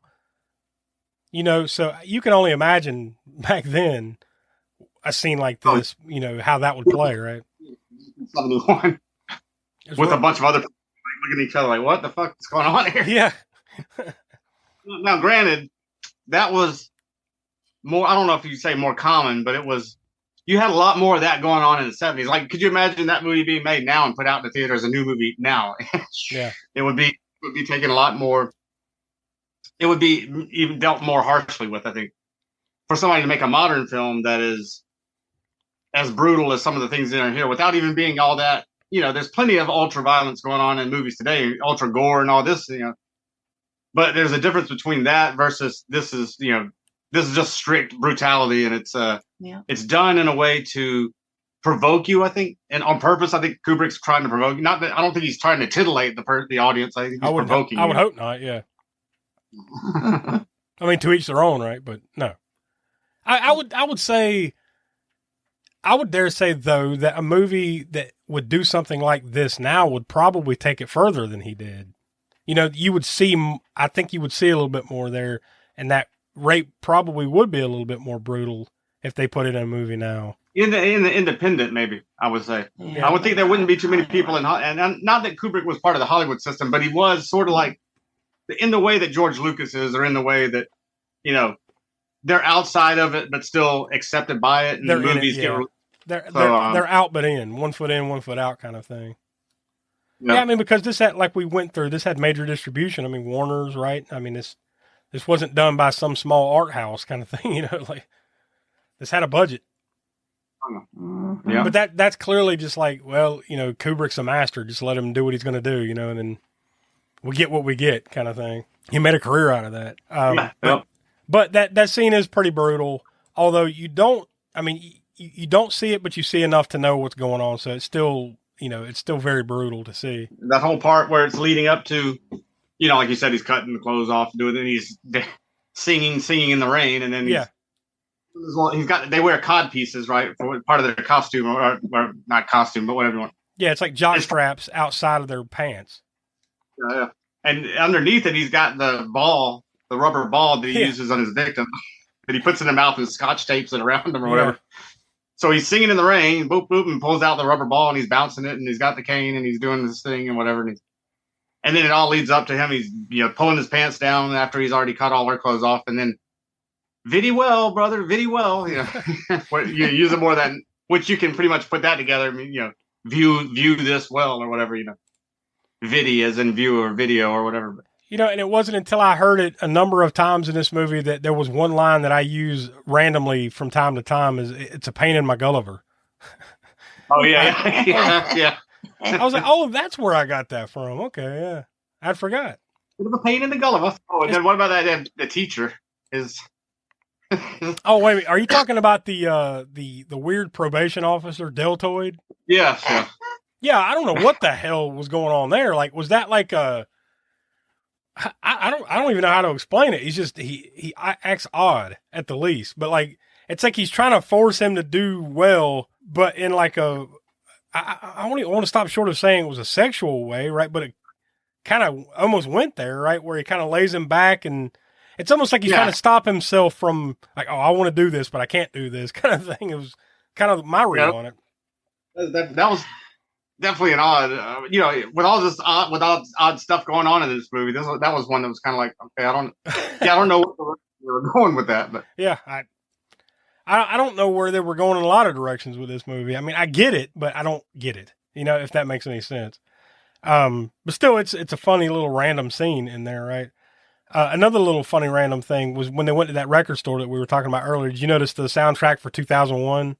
You know, so you can only imagine back then a scene like this, you know, how that would play, right? 71. With a bunch of other people looking at each other like, what the fuck is going on here? Yeah. Now, granted, that was more, I don't know if you say more common, but you had a lot more of that going on in the 70s. Like, could you imagine that movie being made now and put out in the theater as a new movie now? Yeah. It would be taken a lot more. It would be even dealt more harshly with, I think. For somebody to make a modern film that is as brutal as some of the things in here without even being all that, you know, there's plenty of ultra violence going on in movies today, ultra gore and all this, you know. But there's a difference between that versus this is just strict brutality, and it's done in a way to provoke you, I think, and on purpose. I think Kubrick's trying to provoke you. Not that I don't think he's trying to titillate the audience. I think he's provoking you. I would hope not. Yeah. I mean, to each their own, right? But no, I would say, I would dare say though that a movie that would do something like this now would probably take it further than he did. You know, I think you would see a little bit more there, and that rape probably would be a little bit more brutal if they put it in a movie now. In the independent, maybe I would say. Yeah. I would think there wouldn't be too many people and not that Kubrick was part of the Hollywood system, but he was sort of like in the way that George Lucas is, or in the way that, you know, they're outside of it but still accepted by it, and the movies they're out but in, 1 foot in, 1 foot out kind of thing. Yep. Yeah, I mean, because this had major distribution. I mean, Warner's, right? I mean, this wasn't done by some small art house kind of thing, you know, like this had a budget. Yeah. But that's clearly just like, well, you know, Kubrick's a master, just let him do what he's going to do, you know, and then we get what we get kind of thing. He made a career out of that. But that scene is pretty brutal, although you don't see it, but you see enough to know what's going on. So it's still, you know, it's still very brutal to see. That whole part where it's leading up to, you know, like you said, he's cutting the clothes off, doing it, and he's singing in the rain, and then they wear cod pieces, right, for part of their costume, or not costume, but whatever you want. Yeah, it's like jock straps outside of their pants. Yeah, and underneath it, he's got the rubber ball that he uses on his victim, that he puts in their mouth and scotch tapes it around him or whatever. So he's singing in the rain, boop, boop, and pulls out the rubber ball, and he's bouncing it, and he's got the cane, and he's doing this thing and whatever. And then it all leads up to him. He's, you know, pulling his pants down after he's already cut all her clothes off. And then, viddy well, brother, viddy well. You know, you use it more than, which you can pretty much put that together. I mean, you know, view this well or whatever, you know. Viddy as in view or video or whatever. You know, and it wasn't until I heard it a number of times in this movie that there was one line that I use randomly from time to time is, it's a pain in my Gulliver. Oh, yeah. yeah. I was like, oh, that's where I got that from. Okay, yeah. I forgot. Bit of a pain in the Gulliver. Oh, and then what about that? The teacher is... Oh, wait a minute. Are you talking about the weird probation officer, Deltoid? Yeah. Yeah, I don't know what the hell was going on there. Like, was that like a... I don't even know how to explain it. He's just he acts odd at the least, but like it's like he's trying to force him to do well, but in like a I want to stop short of saying it was a sexual way, right? But it kind of almost went there, right? Where he kind of lays him back, and it's almost like he's trying to stop himself from like, oh, I want to do this, but I can't do this kind of thing. It was kind of my read on it. That was definitely an odd, you know, with all this odd stuff going on in this movie. That was one that was kind of like, okay, I don't know where they were going with that, but yeah, I don't know where they were going in a lot of directions with this movie. I mean, I get it, but I don't get it. You know, if that makes any sense. But still, it's a funny little random scene in there, right? Another little funny random thing was when they went to that record store that we were talking about earlier. Did you notice the soundtrack for 2001?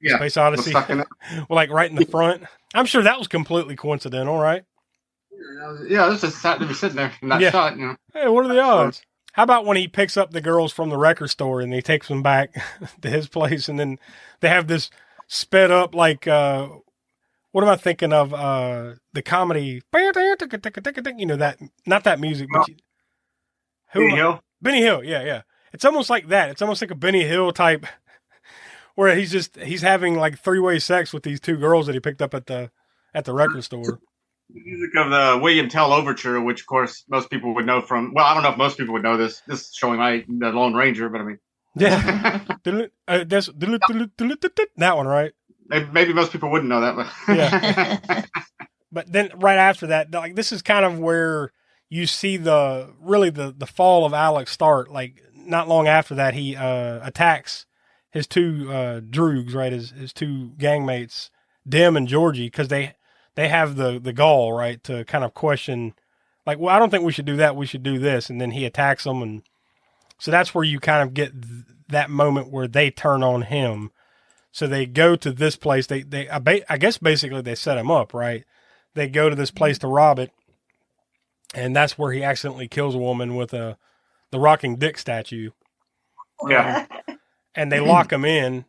Yeah, Space Odyssey. Well, like right in the front. I'm sure that was completely coincidental, right? Yeah, this just happened to be sitting there in that shot. You know. Hey, what are the odds? How about when he picks up the girls from the record store and he takes them back to his place, and then they have this sped up like what am I thinking of? The comedy, you know, that not that music, but Benny Hill. Benny Hill, yeah. It's almost like that. It's almost like a Benny Hill type where he's having like 3-way sex with these 2 girls that he picked up at the record store. The music of the William Tell Overture, which of course most people would know from. Well, I don't know if most people would know this. This is showing the Lone Ranger, but I mean, yeah, that's that one, right? Maybe most people wouldn't know that, but yeah. But then right after that, like this is kind of where you see the fall of Alex start. Like not long after that, he attacks his 2 droogs, right? His 2 gangmates, Dim and Georgie, because they have the gall, right, to kind of question, like, well, I don't think we should do that. We should do this. And then he attacks them. And so that's where you kind of get that moment where they turn on him. So they go to this place. I guess basically they set him up, right? They go to this place to rob it. And that's where he accidentally kills a woman with the rocking dick statue. Yeah. And they lock him in,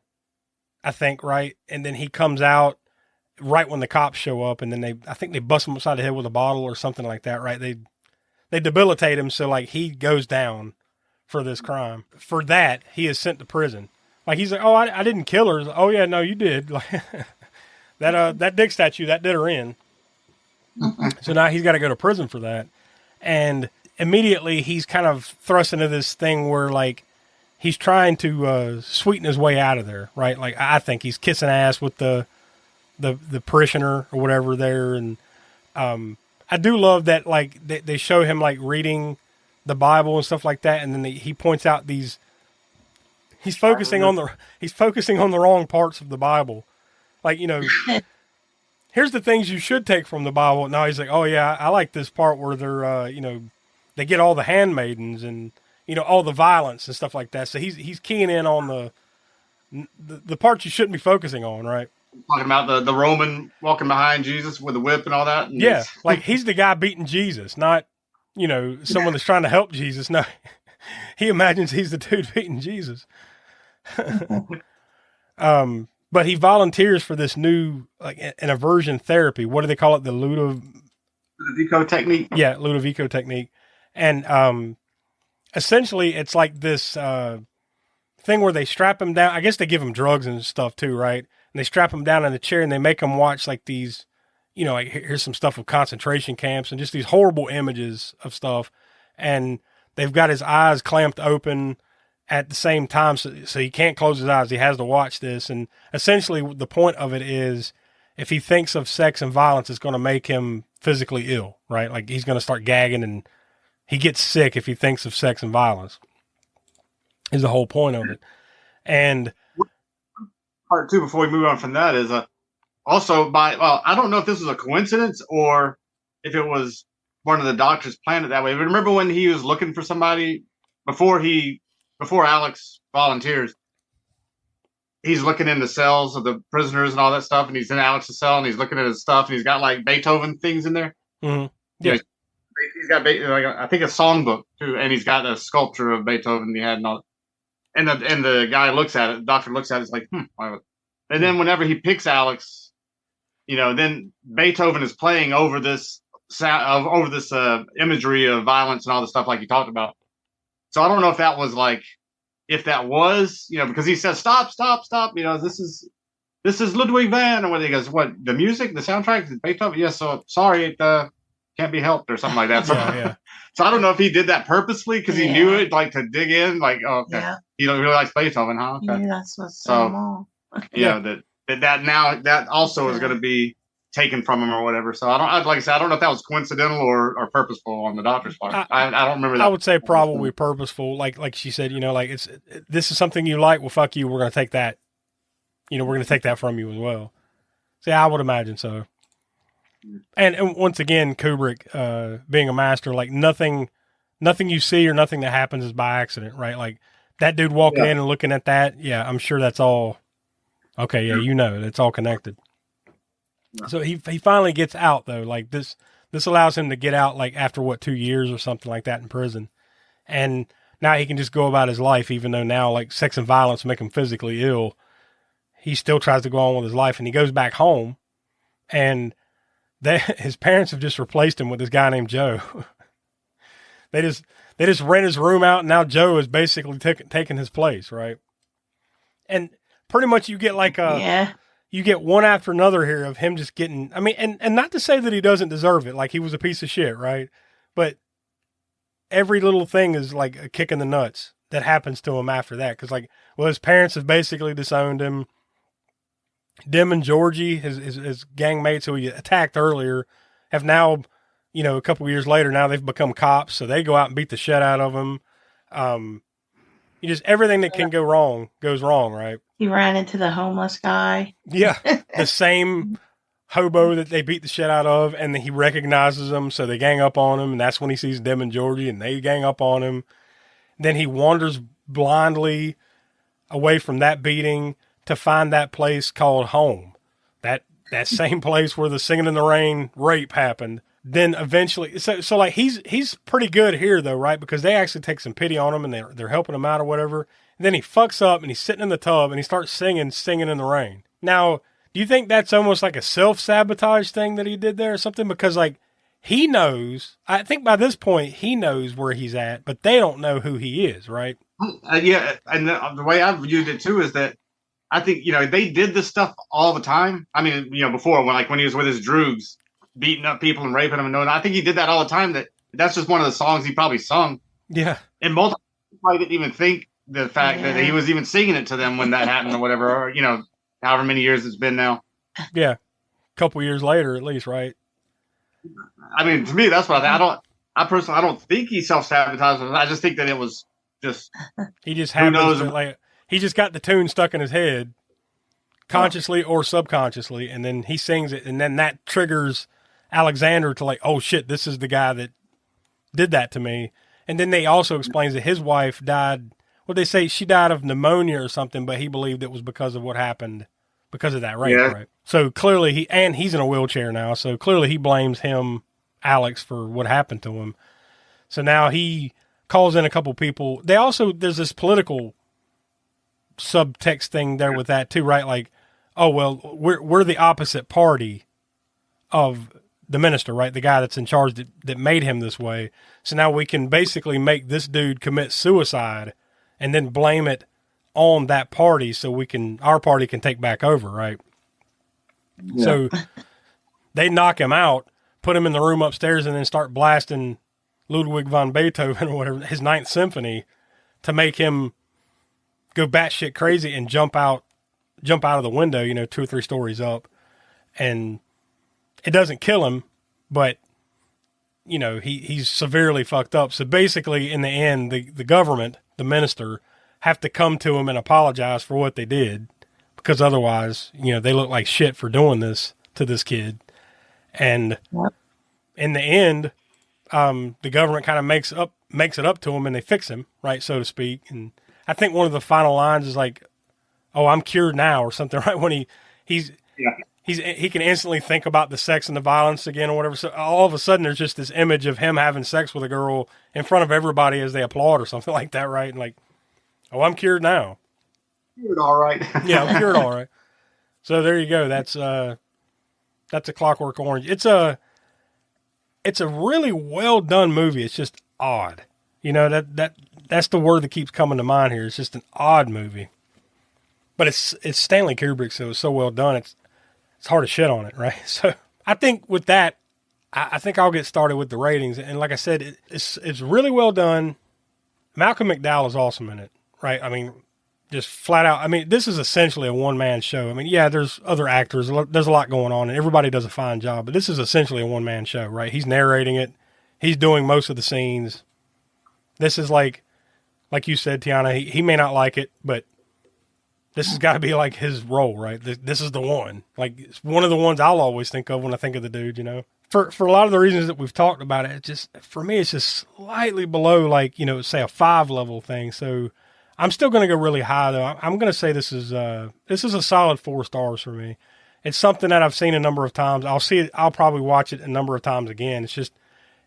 I think, right? And then he comes out right when the cops show up, and then I think they bust him upside the head with a bottle or something like that, right? They debilitate him, so like he goes down for this crime. For that, he is sent to prison. Like he's like, oh, I didn't kill her. Oh yeah, no, you did. Like that dick statue that did her in. So now he's got to go to prison for that, and immediately he's kind of thrust into this thing where like he's trying to sweeten his way out of there, right? Like I think he's kissing ass with the parishioner or whatever there. And I do love that, like they show him like reading the Bible and stuff like that. And then he points out he's focusing on the wrong parts of the Bible. Like, you know, here's the things you should take from the Bible. Now he's like, oh yeah, I like this part where they're, they get all the handmaidens and, all the violence and stuff like that. So he's keying in on the parts you shouldn't be focusing on, right? Talking about the Roman walking behind Jesus with a whip and all that. And yeah, like he's the guy beating Jesus, not, someone that's trying to help Jesus. No, he imagines he's the dude beating Jesus. But he volunteers for this new, like an aversion therapy. What do they call it? The Ludovico technique. Yeah, Ludovico technique. And essentially it's like this thing where they strap him down. I guess they give him drugs and stuff too, right? And they strap him down in a chair and they make him watch like these, like here's some stuff of concentration camps and just these horrible images of stuff. And they've got his eyes clamped open at the same time. So he can't close his eyes. He has to watch this. And essentially the point of it is if he thinks of sex and violence, it's going to make him physically ill, right? Like he's going to start gagging and he gets sick if he thinks of sex and violence is the whole point of it. And part 2, before we move on from that, is also I don't know if this was a coincidence or if it was one of the doctors planned it that way. But remember when he was looking for somebody before Alex volunteers, he's looking in the cells of the prisoners and all that stuff, and he's in Alex's cell and he's looking at his stuff and he's got like Beethoven things in there. Mm-hmm. Yeah. He's got I think a songbook too, and he's got a sculpture of Beethoven he had and all. And the guy looks at it, the doctor looks at it, it's like, and then whenever he picks Alex, then Beethoven is playing over this sound, over this imagery of violence and all the stuff like you talked about. So I don't know if that was like, if that was, because he says, stop, this is Ludwig van, and when he goes, what, the music, the soundtrack, is Beethoven? Yes, so sorry, it can't be helped or something like that. So, yeah. So I don't know if he did that purposely because he knew it, like to dig in, like, oh, okay, you don't really like Beethoven, huh? Okay. Yeah, that's what's so that also is going to be taken from him or whatever. So like I said, I don't know if that was coincidental or purposeful on the doctor's part. I don't remember that. I would say probably purposeful. Like she said, like this is something you like. Well, fuck you. We're going to take that. We're going to take that from you as well. So yeah, I would imagine so. And once again, Kubrick, being a master, like nothing you see or nothing that happens is by accident, right? Like that dude walking in and looking at that. Yeah, I'm sure that's all. Okay. Yeah. It's all connected. So he finally gets out though. Like this allows him to get out like after 2 years or something like that in prison. And now he can just go about his life, even though now like sex and violence make him physically ill. He still tries to go on with his life, and he goes back home, and his parents have just replaced him with this guy named Joe. They just rent his room out, and now Joe is basically taking his place, right? And pretty much you get like you get one after another here of him just getting, I mean, and not to say that he doesn't deserve it, like he was a piece of shit, right? But every little thing is like a kick in the nuts that happens to him after that. Cause like, well, his parents have basically disowned him. Dim and Georgie, his gang mates who he attacked earlier, have now, you know, a couple of years later, now they've become cops. So they go out and beat the shit out of him. You just, everything that can go wrong goes wrong, right? He ran into the homeless guy. Yeah. The same hobo that they beat the shit out of, and then he recognizes them, so they gang up on him, and that's when he sees Dim and Georgie, and they gang up on him. Then he wanders blindly away from that beating to find that place called home. That same place where the Singing in the Rain rape happened. Then eventually, so like he's pretty good here though, right? Because they actually take some pity on him and they're helping him out or whatever. And then he fucks up and he's sitting in the tub and he starts Singing in the Rain. Now, do you think that's almost like a self-sabotage thing that he did there or something? Because like he knows, I think by this point he knows where he's at, but they don't know who he is, right? Yeah, and the way I've viewed it too is that I think, you know, they did this stuff all the time. I mean, you know, before when he was with his droogs, beating up people and raping them, and I think he did that all the time. That's just one of the songs he probably sung. Yeah, and multiple people probably didn't even think the fact that he was even singing it to them when that happened or whatever, or you know, however many years it's been now. Yeah, a couple years later at least, right? I mean, to me, that's what I personally don't think he self-sabotaged. I just think that it was just he just happens to, like, he just got the tune stuck in his head, consciously or subconsciously, and then he sings it, and then that triggers Alexander to like, oh shit, this is the guy that did that to me. And then they also explains that his wife died, what they say, she died of pneumonia or something, but he believed it was because of what happened because of that rape, right? So clearly he's in a wheelchair now, so clearly he blames him, Alex, for what happened to him. So now he calls in a couple people. They also, there's this political subtext thing there with that too, right? Like, oh, well, we're the opposite party of the minister, right? The guy that's in charge that made him this way. So now we can basically make this dude commit suicide and then blame it on that party so our party can take back over, right? Yeah. So they knock him out, put him in the room upstairs, and then start blasting Ludwig von Beethoven or whatever, his Ninth Symphony, to make him go batshit crazy and jump out of the window, you know, 2 or 3 stories up. And it doesn't kill him, but, you know, he's severely fucked up. So basically, in the end, the government, the minister, have to come to him and apologize for what they did, because otherwise, you know, they look like shit for doing this to this kid. And in the end, the government kind of makes it up to him, and they fix him, right, so to speak. And I think one of the final lines is like, "Oh, I'm cured now," or something, right? When he can instantly think about the sex and the violence again or whatever. So all of a sudden there's just this image of him having sex with a girl in front of everybody as they applaud or something like that, right? And like, oh, I'm cured now. Cured all right. Yeah, I'm cured all right. So there you go. That's a Clockwork Orange. It's a really well done movie. It's just odd. You know, that's the word that keeps coming to mind here. It's just an odd movie. But it's Stanley Kubrick, so it's so well done. It's hard to shit on it, right? So I think with that, I think I'll get started with the ratings. And like I said, it's really well done. Malcolm McDowell is awesome in it, right? I mean, just flat out. I mean, this is essentially a one-man show. I mean, yeah, there's other actors. There's a lot going on, and everybody does a fine job. But this is essentially a one-man show, right? He's narrating it. He's doing most of the scenes. This is like you said, Tiana, he may not like it, but this has got to be like his role, right? This is the one. Like, it's one of the ones I'll always think of when I think of the dude, you know? For a lot of the reasons that we've talked about it, for me, it's just slightly below, like, you know, say a 5 level thing. So I'm still going to go really high, though. I'm going to say this is a solid 4 stars for me. It's something that I've seen a number of times. I'll probably watch it a number of times again.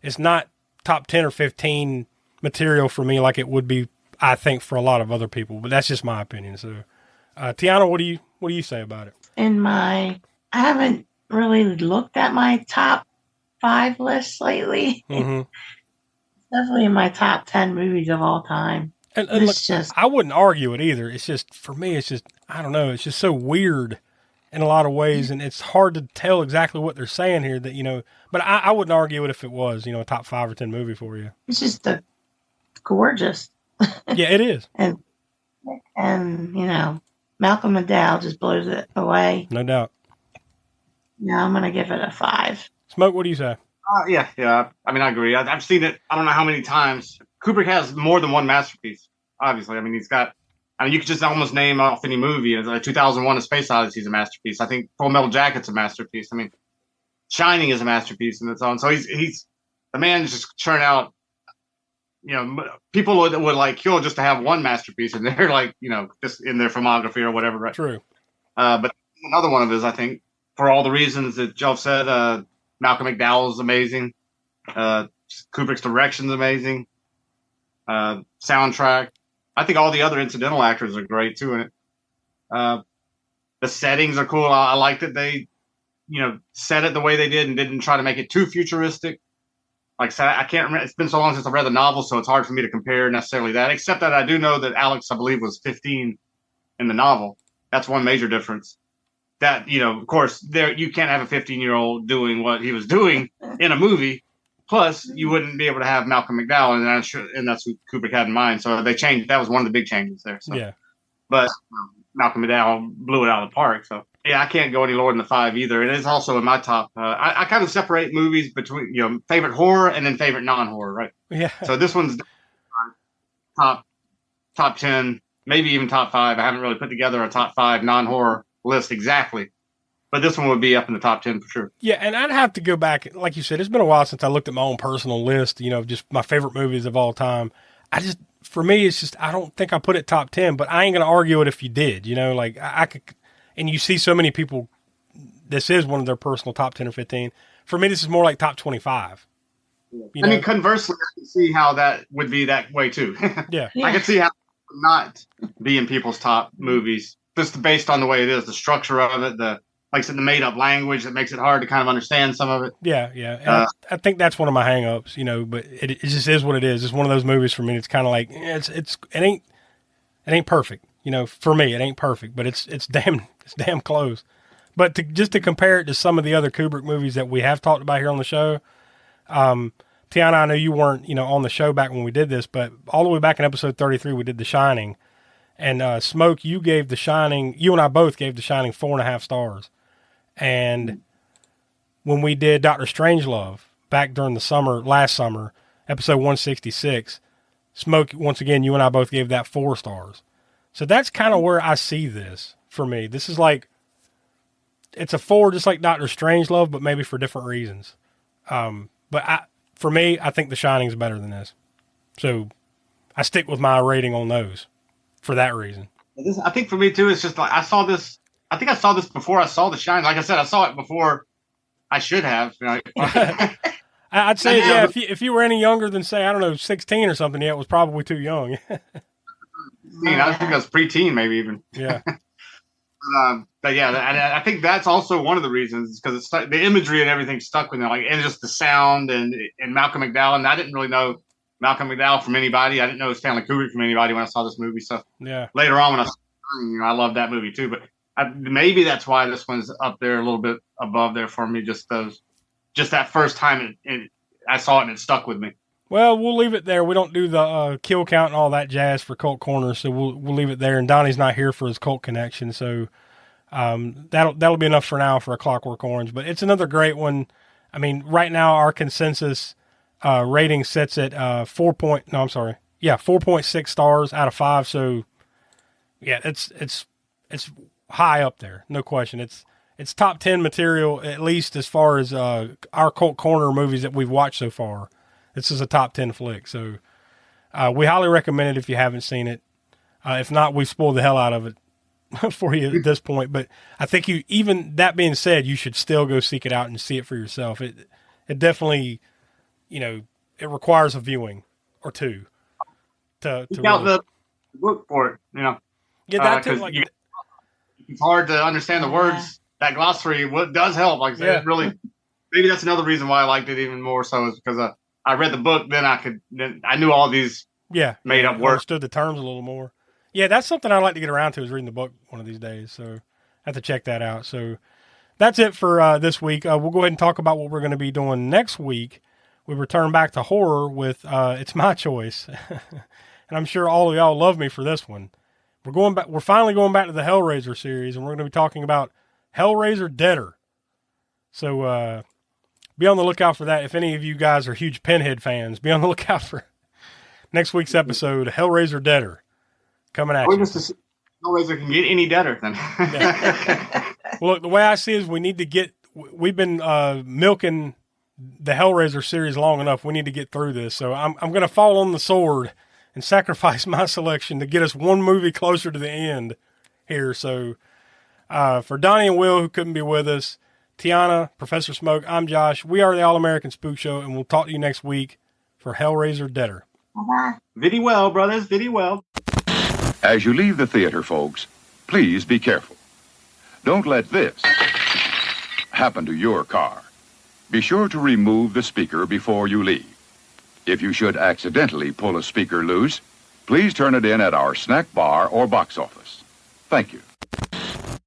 It's not top 10 or 15 material for me like it would be, I think, for a lot of other people, but that's just my opinion. So, Tiana, what do you say about it? I haven't really looked at my top 5 lists lately. Mm-hmm. Definitely in my top 10 movies of all time. And look, I wouldn't argue it either. It's just, for me, I don't know. It's just so weird in a lot of ways, and it's hard to tell exactly what they're saying here. That but I wouldn't argue it if it was a top 5 or 10 movie for you. It's just gorgeous. Yeah, it is. and Malcolm McDowell just blows it away. No doubt. Yeah, I'm gonna give it a 5. Smoke, what do you say? Yeah. I mean, I agree. I've seen it. I don't know how many times. Kubrick has more than one masterpiece. Obviously, I mean, he's got. I mean, you could just almost name off any movie. Like 2001: A Space Odyssey is a masterpiece. I think Full Metal Jacket's a masterpiece. I mean, Shining is a masterpiece in its own. So he's the man just churn out. People would like kill just to have one masterpiece, and they're like, just in their filmography or whatever. Right? True. But another one of his, I think, for all the reasons that Joe said, Malcolm McDowell is amazing. Kubrick's direction's amazing. Soundtrack. I think all the other incidental actors are great too in it. The settings are cool. I like that they, set it the way they did and didn't try to make it too futuristic. Like I said, I can't remember. It's been so long since I read the novel, so it's hard for me to compare necessarily that. Except that I do know that Alex, I believe, was 15 in the novel. That's one major difference. That of course, you can't have a 15-year-old doing what he was doing in a movie. Plus, you wouldn't be able to have Malcolm McDowell, and that's who Kubrick had in mind. So they changed. That was one of the big changes there. So. Yeah. But Malcolm McDowell blew it out of the park. So yeah, I can't go any lower than the 5 either. It is also in my top. I kind of separate movies between favorite horror and then favorite non-horror, right? Yeah. So this one's top 10, maybe even top 5. I haven't really put together a top 5 non-horror list exactly. But this one would be up in the top 10 for sure. Yeah, and I'd have to go back. Like you said, it's been a while since I looked at my own personal list, just my favorite movies of all time. For me, it's just, I don't think I put it top 10, but I ain't going to argue it if you did, like I could, and you see so many people, this is one of their personal top 10 or 15. For me, this is more like top 25. I mean, conversely, I can see how that would be that way too. Yeah. I can see how it would not be in people's top movies, just based on the way it is, the structure of it, like I said, the made-up language that makes it hard to kind of understand some of it. Yeah. And I think that's one of my hang-ups, but it just is what it is. It's one of those movies for me. It's kind of like it ain't perfect, For me, it ain't perfect, but it's damn close. But to compare it to some of the other Kubrick movies that we have talked about here on the show, Tiana, I know you weren't on the show back when we did this, but all the way back in episode 33, we did The Shining, and Smoke, you and I both gave The Shining 4.5 stars. And when we did Dr. Strangelove back during last summer, episode 166, Smoke, once again, you and I both gave that 4 stars. So that's kind of where I see this for me. This is like, it's a 4 just like Dr. Strangelove, but maybe for different reasons. For me, I think The Shining's better than this. So I stick with my rating on those for that reason. I think for me too, it's just like I think I saw this before I saw The Shining. Like I said, I saw it before I should have. I'd say, yeah, if you were any younger than, say, I don't know, 16 or something, yeah, it was probably too young. I think I was preteen, maybe even. Yeah. But yeah, I think that's also one of the reasons, because the imagery and everything stuck with me, and just the sound and Malcolm McDowell. And I didn't really know Malcolm McDowell from anybody. I didn't know Stanley Kubrick from anybody when I saw this movie. So yeah, later on when I loved that movie too. But maybe that's why this one's up there a little bit above there for me. Just that first time I saw it and it stuck with me. Well, we'll leave it there. We don't do the kill count and all that jazz for Cult Corner, so we'll leave it there. And Donnie's not here for his cult connection, so that'll be enough for now for a Clockwork Orange. But it's another great one. I mean, right now our consensus rating sits at 4.6 stars out of 5. So yeah, it's high up there, no question. It's top 10 material, at least as far as our Cult Corner movies that we've watched so far. This is a top 10 flick, so we highly recommend it if you haven't seen it. If not, we've spoiled the hell out of it for you at this point. But I think even that being said, you should still go seek it out and see it for yourself. It definitely, it requires a viewing or two to out the book for it, Yeah, that too. It's hard to understand the words. That glossary does help. Like I said, it really. Maybe that's another reason why I liked it even more. So is because I read the book, then I knew all these made up words. Understood the terms a little more. Yeah, that's something I'd like to get around to, is reading the book one of these days. So I have to check that out. So that's it for this week. We'll go ahead and talk about what we're going to be doing next week. We return back to horror with It's My Choice. And I'm sure all of y'all love me for this one. We're finally going back to the Hellraiser series, and we're going to be talking about Hellraiser Deader. So be on the lookout for that. If any of you guys are huge Pinhead fans, be on the lookout for next week's episode, Hellraiser Deader, coming at you. Hellraiser can get any deader then. Well, look, the way I see it is we've been milking the Hellraiser series long enough. We need to get through this. So I'm going to fall on the sword and sacrifice my selection to get us one movie closer to the end here. So for Donnie and Will, who couldn't be with us, Tiana, Professor Smoke, I'm Josh. We are the All-American Spook Show, and we'll talk to you next week for Hellraiser Deader. Bye-bye. Viddy well, brothers. Viddy well. As you leave the theater, folks, please be careful. Don't let this happen to your car. Be sure to remove the speaker before you leave. If you should accidentally pull a speaker loose, please turn it in at our snack bar or box office. Thank you.